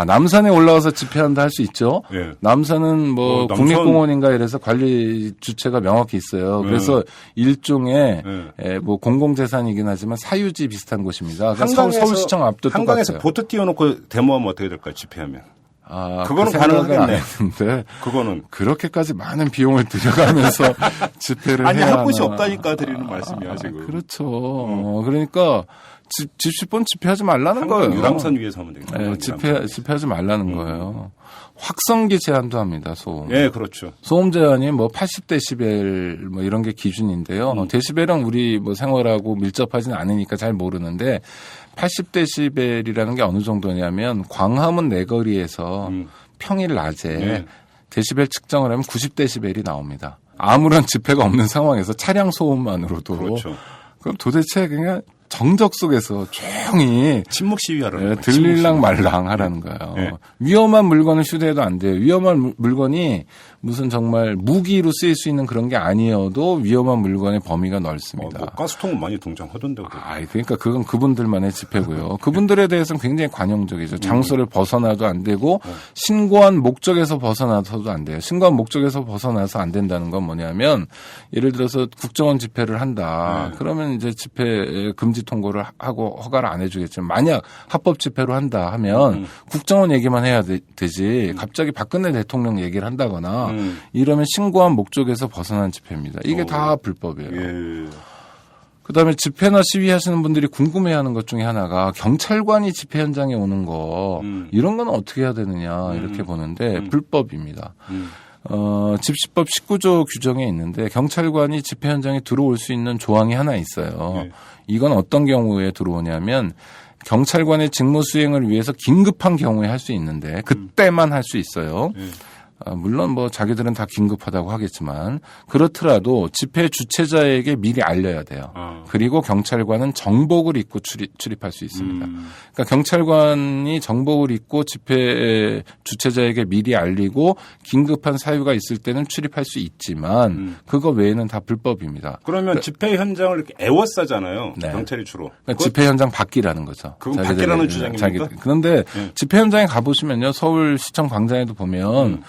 남산에 올라와서 집회한다 할 수 있죠. 네. 남산은 뭐 남산... 국립공원인가 이래서 관리 주체가 명확히 있어요. 그래서 일종의 뭐 공공재산이긴 하지만 사유지 비슷한 곳입니다. 그러니까 서울시청 앞도 한강에서 똑같아요. 보트 띄워놓고 데모하면 어떻게 될까요? 집회하면. 그 그거는 생각은 안 가능하겠네. 했는데 그거는. 그렇게까지 많은 비용을 들여가면서 집회를 아니, 해야 할 곳이 하나. 없다니까 드리는 말씀이야, 지금. 그렇죠. 그러니까 집시본 집회하지 말라는 거예요. 유람선 위에서 하면 되겠다. 네, 집회하지 말라는 거예요. 확성기 제한도 합니다, 소음. 네, 그렇죠. 소음 제한이 뭐 80데시벨 뭐 이런 게 기준인데요. 데시벨은 우리 뭐 생활하고 밀접하지는 않으니까 잘 모르는데 80데시벨이라는 게 어느 정도냐면 광화문 내거리에서 평일 낮에 데시벨 측정을 하면 90데시벨이 나옵니다. 아무런 집회가 없는 상황에서 차량 소음만으로도. 그렇죠. 그럼 도대체 그냥 정적 속에서 조용히 침묵 시위하라는 거예요. 들릴랑 말랑 하라는 거예요. 네. 위험한 물건을 휴대해도 안 돼요. 위험한 물건이 무슨 정말 무기로 쓰일 수 있는 그런 게 아니어도 위험한 물건의 범위가 넓습니다. 뭐 가스통은 많이 동장하던데. 그러니까 그건 그분들만의 집회고요. 그분들에 대해서는 굉장히 관용적이죠. 장소를 벗어나도 안 되고 신고한 목적에서 벗어나서도 안 돼요. 신고한 목적에서 벗어나서 안 된다는 건 뭐냐면 예를 들어서 국정원 집회를 한다. 그러면 이제 집회 금지 통고를 하고 허가를 안 해주겠지만 만약 합법 집회로 한다 하면 국정원 얘기만 해야 되지 갑자기 박근혜 대통령 얘기를 한다거나 이러면 신고한 목적에서 벗어난 집회입니다. 이게 다 불법이에요. 예. 그다음에 집회나 시위하시는 분들이 궁금해하는 것 중에 하나가 경찰관이 집회 현장에 오는 거 이런 건 어떻게 해야 되느냐 이렇게 보는데 불법입니다. 집시법 19조 규정에 있는데 경찰관이 집회 현장에 들어올 수 있는 조항이 하나 있어요. 이건 어떤 경우에 들어오냐면 경찰관의 직무 수행을 위해서 긴급한 경우에 할 수 있는데 그때만 할 수 있어요. 물론 뭐 자기들은 다 긴급하다고 하겠지만 그렇더라도 집회 주최자에게 미리 알려야 돼요. 그리고 경찰관은 정복을 입고 출입할 수 있습니다. 그러니까 경찰관이 정복을 입고 집회 주최자에게 미리 알리고 긴급한 사유가 있을 때는 출입할 수 있지만 그거 외에는 다 불법입니다. 그러면 집회 현장을 이렇게 애워싸잖아요. 네. 경찰이 주로. 그러니까 집회 현장 밖이라는 거죠. 그건 밖이라는 주장입니까? 그런데 집회 현장에 가보시면요. 서울시청 광장에도 보면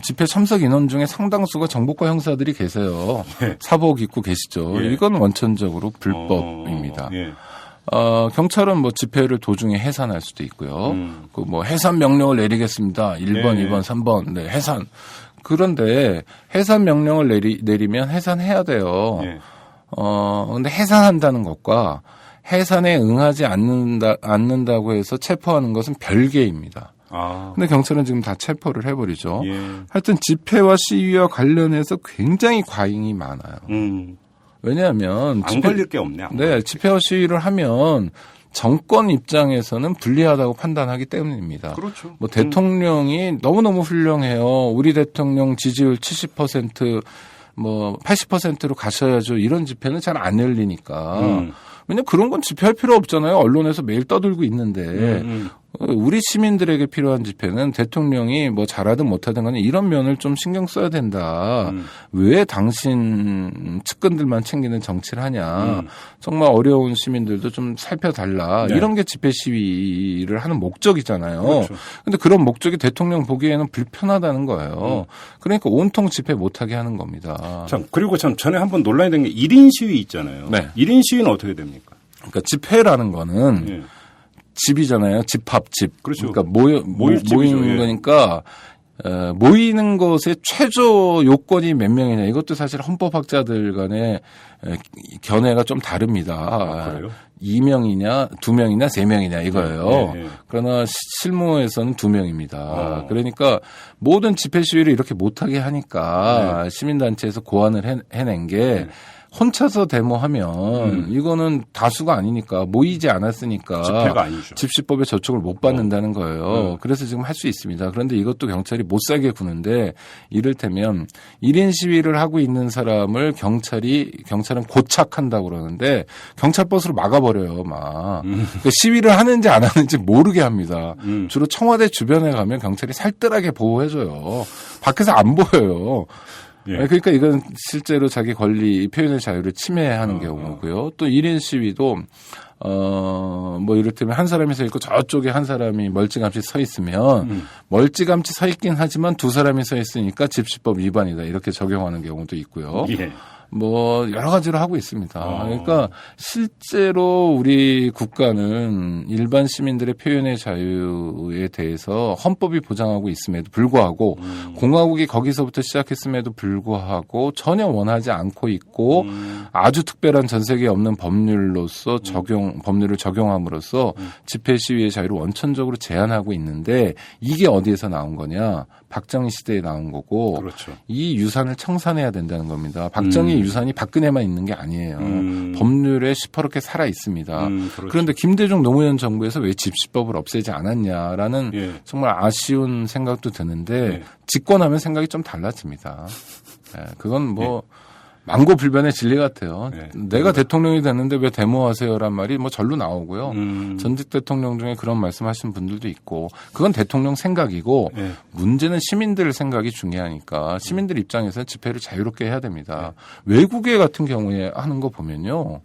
집회 참석 인원 중에 상당수가 정보과 형사들이 계세요. 사복 입고 계시죠. 이건 원천적으로 불법입니다. 경찰은 뭐 집회를 도중에 해산할 수도 있고요. 그 뭐 해산 명령을 내리겠습니다. 1번, 2번, 3번. 네, 해산. 그런데 해산 명령을 내리면 해산해야 돼요. 근데 해산한다는 것과 해산에 응하지 않는다고 해서 체포하는 것은 별개입니다. 근데 경찰은 지금 다 체포를 해버리죠. 하여튼 집회와 시위와 관련해서 굉장히 과잉이 많아요. 왜냐하면 안 걸릴 게 없네. 네, 집회와 시위를 하면 정권 입장에서는 불리하다고 판단하기 때문입니다. 그렇죠. 뭐 대통령이 너무너무 훌륭해요. 우리 대통령 지지율 70% 뭐 80%로 가셔야죠. 이런 집회는 잘 안 열리니까. 왜냐면 그런 건 집회할 필요 없잖아요. 언론에서 매일 떠들고 있는데. 우리 시민들에게 필요한 집회는 대통령이 뭐 잘하든 못하든 간에 이런 면을 좀 신경 써야 된다. 왜 당신 측근들만 챙기는 정치를 하냐. 정말 어려운 시민들도 좀 살펴달라. 네. 이런 게 집회 시위를 하는 목적이잖아요. 그렇죠. 근데 그런 목적이 대통령 보기에는 불편하다는 거예요. 그러니까 온통 집회 못하게 하는 겁니다. 참, 그리고 참 전에 한번 논란이 된 게 1인 시위 있잖아요. 네. 1인 시위는 어떻게 됩니까? 그러니까 집회라는 거는 예. 집이잖아요. 집합집. 그렇죠. 그러니까 모일 집이죠. 모이는 예. 거니까 모이는 것의 최저 요건이 몇 명이냐. 이것도 사실 헌법학자들 간의 견해가 좀 다릅니다. 아, 그래요? 2명이냐, 2명이냐, 3명이냐 이거예요. 예, 예. 그러나 실무에서는 2명입니다. 그러니까 모든 집회 시위를 이렇게 못하게 하니까 시민단체에서 고안을 해낸 게 혼자서 데모하면 이거는 다수가 아니니까 모이지 않았으니까 집회가 아니죠. 집시법에 저촉을 못 받는다는 거예요. 그래서 지금 할 수 있습니다. 그런데 이것도 경찰이 못 살게 구는데 이를테면 1인 시위를 하고 있는 사람을 경찰은 고착한다고 그러는데 경찰 버스로 막아버려요. 막 그러니까 시위를 하는지 안 하는지 모르게 합니다. 주로 청와대 주변에 가면 경찰이 살뜰하게 보호해줘요. 밖에서 안 보여요. 예. 그러니까 이건 실제로 자기 권리, 표현의 자유를 침해하는 경우고요. 또 1인 시위도 뭐 이를테면 한 사람이 서 있고 저쪽에 한 사람이 멀찌감치 서 있으면 멀찌감치 서 있긴 하지만 두 사람이 서 있으니까 집시법 위반이다 이렇게 적용하는 경우도 있고요. 예. 뭐 여러 가지로 하고 있습니다. 그러니까 실제로 우리 국가는 일반 시민들의 표현의 자유에 대해서 헌법이 보장하고 있음에도 불구하고 공화국이 거기서부터 시작했음에도 불구하고 전혀 원하지 않고 있고 아주 특별한 전 세계에 없는 법률로서 법률을 적용함으로써 집회 시위의 자유를 원천적으로 제한하고 있는데 이게 어디에서 나온 거냐? 박정희 시대에 나온 거고 그렇죠. 이 유산을 청산해야 된다는 겁니다. 박정희 유산이 박근혜만 있는 게 아니에요. 법률에 시퍼렇게 살아 있습니다. 그렇죠. 그런데 김대중 노무현 정부에서 왜 집시법을 없애지 않았냐라는 예. 정말 아쉬운 생각도 드는데 집권하면 생각이 좀 달라집니다. 그건 뭐 망고불변의 진리 같아요. 네. 내가 대통령이 됐는데 왜 데모하세요란 말이 뭐 절로 나오고요. 전직 대통령 중에 그런 말씀하신 분들도 있고 그건 대통령 생각이고 네. 문제는 시민들 생각이 중요하니까 시민들 입장에서는 집회를 자유롭게 해야 됩니다. 외국에 같은 경우에 하는 거 보면요.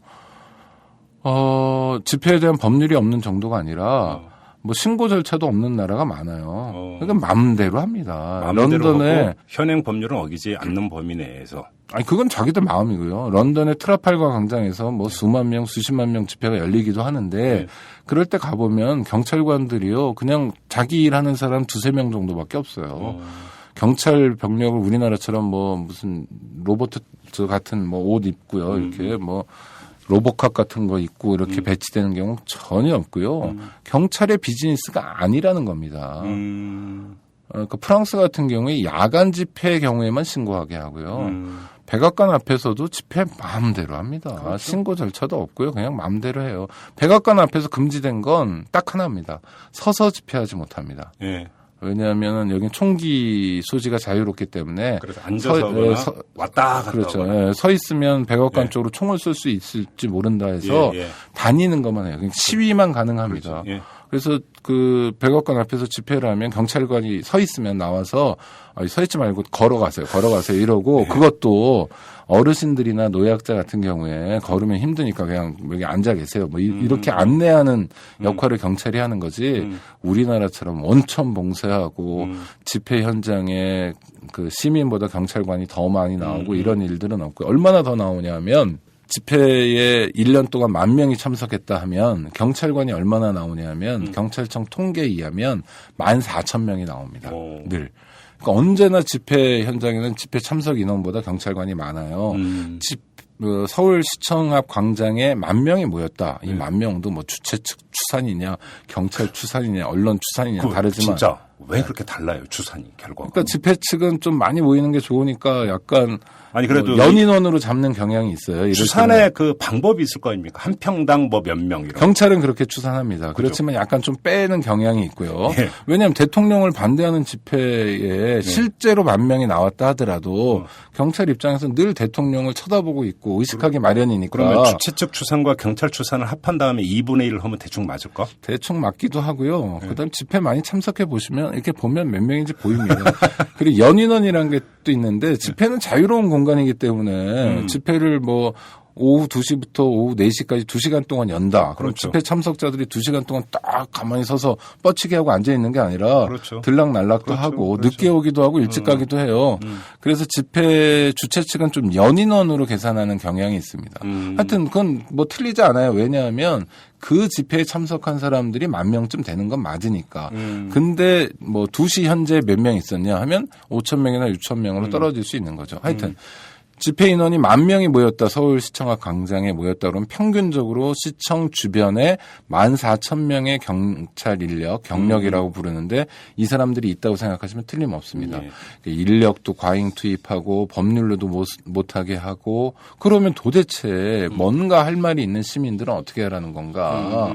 집회에 대한 법률이 없는 정도가 아니라 뭐 신고 절차도 없는 나라가 많아요. 그러니까 마음대로 합니다. 마음대로 런던에 하고 현행 법률은 어기지 않는 범위 내에서. 아니 그건 자기들 마음이고요. 런던의 트라팔가 광장에서 뭐 수만 명, 수십만 명 집회가 열리기도 하는데 그럴 때 가보면 경찰관들이요 그냥 자기 일하는 사람 2-3명 정도밖에 없어요. 경찰 병력을 우리나라처럼 뭐 무슨 로봇 같은 뭐 옷 입고요 이렇게 뭐 로보캅 같은 거 입고 이렇게 배치되는 경우 전혀 없고요. 경찰의 비즈니스가 아니라는 겁니다. 그러니까 프랑스 같은 경우에 야간 집회 경우에만 신고하게 하고요. 백악관 앞에서도 집회 마음대로 합니다. 그렇죠? 신고 절차도 없고요. 그냥 마음대로 해요. 백악관 앞에서 금지된 건 딱 하나입니다. 서서 집회하지 못합니다. 예. 왜냐하면 여기 총기 소지가 자유롭기 때문에 그래서 앉아서 왔다 갔다 그렇죠. 예, 서 있으면 백악관 예. 쪽으로 총을 쏠 수 있을지 모른다 해서 예, 예. 다니는 것만 해요. 그러니까 시위만 가능합니다. 그렇죠. 예. 그래서 그 백악관 앞에서 집회를 하면 경찰관이 서 있으면 나와서 서 있지 말고 걸어가세요 이러고 그것도 어르신들이나 노약자 같은 경우에 걸으면 힘드니까 그냥 여기 앉아 계세요. 뭐 이렇게 안내하는 역할을 경찰이 하는 거지 우리나라처럼 원천 봉쇄하고 집회 현장에 그 시민보다 경찰관이 더 많이 나오고 이런 일들은 없고 얼마나 더 나오냐면 집회에 1년 동안 10,000명이 참석했다 하면 경찰관이 얼마나 나오냐면 경찰청 통계에 의하면 14,000명이 나옵니다. 늘. 그러니까 언제나 집회 현장에는 집회 참석 인원보다 경찰관이 많아요. 서울시청 앞 광장에 10,000명이 모였다. 이 10,000명도 뭐 주최 측 추산이냐, 경찰 추산이냐, 언론 추산이냐 다르지만 진짜 왜 그렇게 달라요, 추산이 결과가? 그러니까 집회 측은 좀 많이 모이는 게 좋으니까 약간 아니 그래도 연인원으로 잡는 경향이 있어요. 추산의 그 방법이 있을 거 아닙니까? 한 평당 뭐 몇 명 이런. 경찰은 그렇게 추산합니다. 그렇지만 약간 좀 빼는 경향이 있고요. 예. 왜냐하면 대통령을 반대하는 집회에 실제로 10,000명이 나왔다 하더라도 경찰 입장에서는 늘 대통령을 쳐다보고 있고 의식하기 마련이니까. 그러면 주최 측 추산과 경찰 추산을 합한 다음에 2분의 1을 하면 대충 맞을까? 대충 맞기도 하고요. 그다음 집회 많이 참석해 보시면 이렇게 보면 몇 명인지 보입니다. 그리고 연인원이라는 게 또 있는데 집회는 자유로운 공간이기 때문에 집회를 뭐 오후 2시부터 오후 4시까지 2시간 동안 연다. 그럼 그렇죠. 집회 참석자들이 2시간 동안 딱 가만히 서서 뻗치게 하고 앉아 있는 게 아니라 그렇죠. 들락날락도 그렇죠. 하고 그렇죠. 늦게 오기도 하고 일찍 가기도 해요. 그래서 집회 주최 측은 좀 연인원으로 계산하는 경향이 있습니다. 하여튼 그건 뭐 틀리지 않아요. 왜냐하면 그 집회에 참석한 사람들이 10,000명쯤 되는 건 맞으니까. 근데 뭐 2시 현재 몇 명 있었냐 하면 5,000명이나 6,000명으로 떨어질 수 있는 거죠. 하여튼 집회 인원이 10,000명이 모였다. 서울시청 앞 광장에 모였다. 그러면 평균적으로 시청 주변에 14,000명의 경찰 인력, 경력이라고 부르는데 이 사람들이 있다고 생각하시면 틀림없습니다. 네. 인력도 과잉 투입하고 법률로도 못하게 하고 그러면 도대체 뭔가 할 말이 있는 시민들은 어떻게 하라는 건가.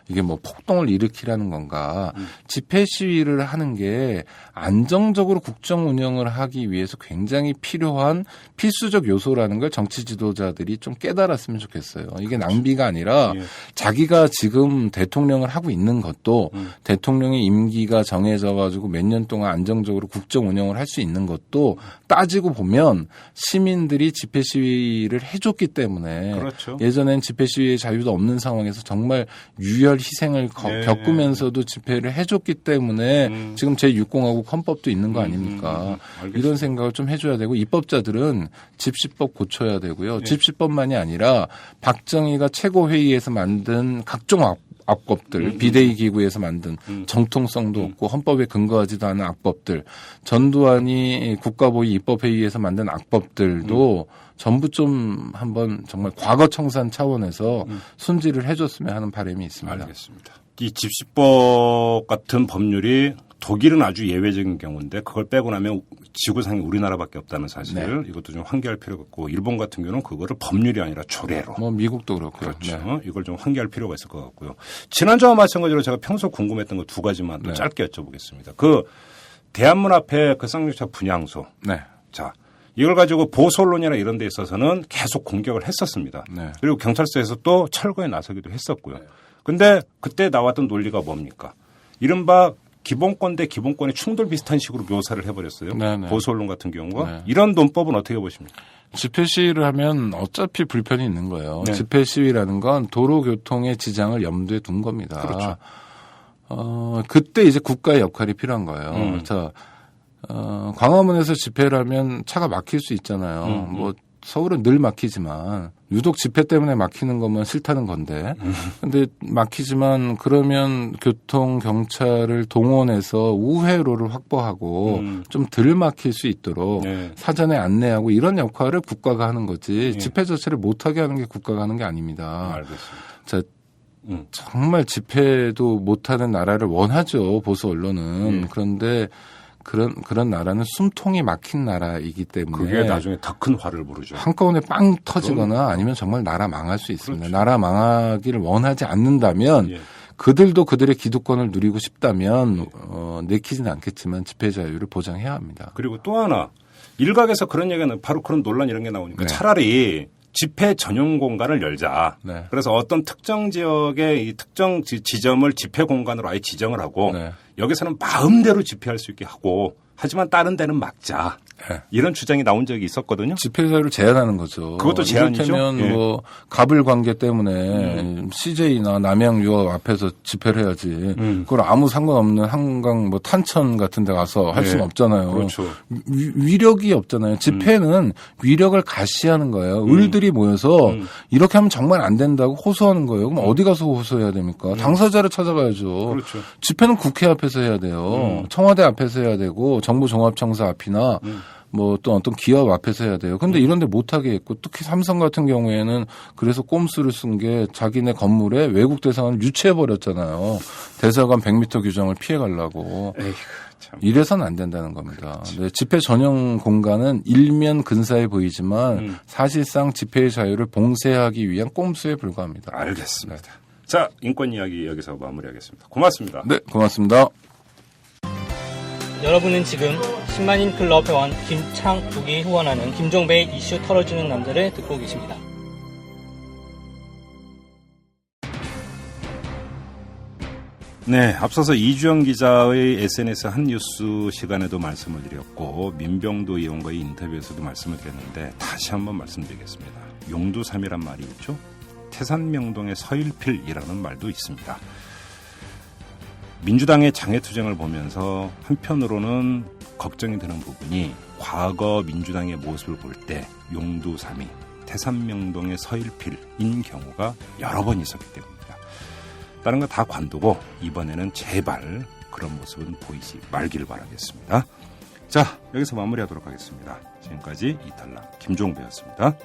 이게 뭐 폭동을 일으키라는 건가. 집회 시위를 하는 게 안정적으로 국정 운영을 하기 위해서 굉장히 필요한 필수적 요소라는 걸 정치 지도자들이 좀 깨달았으면 좋겠어요. 이게 낭비가 아니라 자기가 지금 대통령을 하고 있는 것도 대통령의 임기가 정해져 가지고 몇 년 동안 안정적으로 국정 운영을 할 수 있는 것도 따지고 보면 시민들이 집회 시위를 해줬기 때문에 그렇죠. 예전엔 집회 시위의 자유도 없는 상황에서 정말 유혈 희생을 겪으면서도 집회를 해줬기 때문에 지금 제6공화국 헌법도 있는 거 아닙니까? 이런 생각을 좀 해줘야 되고 입법자들은 집시법 고쳐야 되고요. 집시법만이 아니라 박정희가 최고회의에서 만든 각종 악법들, 비대위 기구에서 만든 정통성도 없고 헌법에 근거하지도 않은 악법들, 전두환이 국가보위 입법회의에서 만든 악법들도 전부 좀 한번 정말 과거 청산 차원에서 순지를 해줬으면 하는 바람이 있습니다. 알겠습니다. 이 집시법 같은 법률이 독일은 아주 예외적인 경우인데 그걸 빼고 나면 지구상에 우리나라밖에 없다는 사실 이것도 좀 환기할 필요가 있고 일본 같은 경우는 그거를 법률이 아니라 조례로. 뭐 미국도 그렇고요. 그렇죠. 네. 이걸 좀 환기할 필요가 있을 것 같고요. 지난주와 마찬가지로 제가 평소 궁금했던 거 2가지만 또 짧게 여쭤보겠습니다. 그 대한문 앞에 그 쌍용차 분향소. 네. 자, 이걸 가지고 보수 언론이나 이런 데 있어서는 계속 공격을 했었습니다. 네. 그리고 경찰서에서 또 철거에 나서기도 했었고요. 근데 그때 나왔던 논리가 뭡니까? 이른바 기본권 대 기본권의 충돌 비슷한 식으로 묘사를 해버렸어요. 네네. 보수 언론 같은 경우가. 네. 이런 논법은 어떻게 보십니까? 집회 시위를 하면 어차피 불편이 있는 거예요. 네. 집회 시위라는 건 도로교통의 지장을 염두에 둔 겁니다. 그렇죠. 그때 이제 국가의 역할이 필요한 거예요. 자, 광화문에서 집회를 하면 차가 막힐 수 있잖아요. 뭐 서울은 늘 막히지만 유독 집회 때문에 막히는 거면 싫다는 건데. 근데 막히지만 그러면 교통 경찰을 동원해서 우회로를 확보하고 좀 덜 막힐 수 있도록 사전에 안내하고 이런 역할을 국가가 하는 거지. 집회 자체를 못하게 하는 게 국가가 하는 게 아닙니다. 알겠습니다. 자, 정말 집회도 못하는 나라를 원하죠. 보수 언론은. 그런데 그런 나라는 숨통이 막힌 나라이기 때문에 그게 나중에 더 큰 화를 부르죠. 한꺼번에 빵 터지거나 아니면 정말 나라 망할 수 있습니다. 그렇죠. 나라 망하기를 원하지 않는다면 그들도 그들의 기득권을 누리고 싶다면 내키지는 않겠지만 집회 자유를 보장해야 합니다. 그리고 또 하나 일각에서 그런 얘기는 바로 그런 논란 이런 게 나오니까 차라리 집회 전용 공간을 열자. 네. 그래서 어떤 특정 지역의 이 특정 지점을 집회 공간으로 아예 지정을 하고 여기서는 마음대로 집회할 수 있게 하고 하지만 다른 데는 막자. 이런 주장이 나온 적이 있었거든요. 집회 자유를 제한하는 거죠. 그것도 제한이죠. 이를테면 뭐 갑을 관계 때문에 CJ나 남양유업 앞에서 집회를 해야지. 그걸 아무 상관없는 한강 뭐 탄천 같은 데 가서 할 수는 없잖아요. 그렇죠. 위력이 없잖아요. 집회는 위력을 가시하는 거예요. 을들이 모여서 이렇게 하면 정말 안 된다고 호소하는 거예요. 그럼 어디 가서 호소해야 됩니까? 당사자를 찾아가야죠. 그렇죠. 집회는 국회 앞에서 해야 돼요. 청와대 앞에서 해야 되고 정부 종합청사 앞이나 뭐 또 어떤 기업 앞에서 해야 돼요. 근데 이런 데 못하게 했고 특히 삼성 같은 경우에는 그래서 꼼수를 쓴 게 자기네 건물에 외국 대사관을 유치해버렸잖아요. 대사관 100m 규정을 피해가려고. 에이구, 참. 이래서는 안 된다는 겁니다. 네, 집회 전용 공간은 일면 근사해 보이지만 사실상 집회의 자유를 봉쇄하기 위한 꼼수에 불과합니다. 알겠습니다. 자, 인권 이야기 여기서 마무리하겠습니다. 고맙습니다. 네, 고맙습니다. 여러분은 지금 10만인 클럽 회원 김창욱이 후원하는 김종배의 이슈 털어주는 남자를 듣고 계십니다. 네, 앞서서 이주영 기자의 SNS 한뉴스 시간에도 말씀을 드렸고 민병도 의원과의 인터뷰에서도 말씀을 드렸는데 다시 한번 말씀드리겠습니다. 용두삼이란 말이 있죠. 태산명동의 서일필이라는 말도 있습니다. 민주당의 장애투쟁을 보면서 한편으로는 걱정이 되는 부분이 과거 민주당의 모습을 볼 때 용두삼이 태산명동의 서일필인 경우가 여러 번 있었기 때문입니다. 다른 거 다 관두고 이번에는 제발 그런 모습은 보이지 말기를 바라겠습니다. 자, 여기서 마무리하도록 하겠습니다. 지금까지 이탈남 김종배였습니다.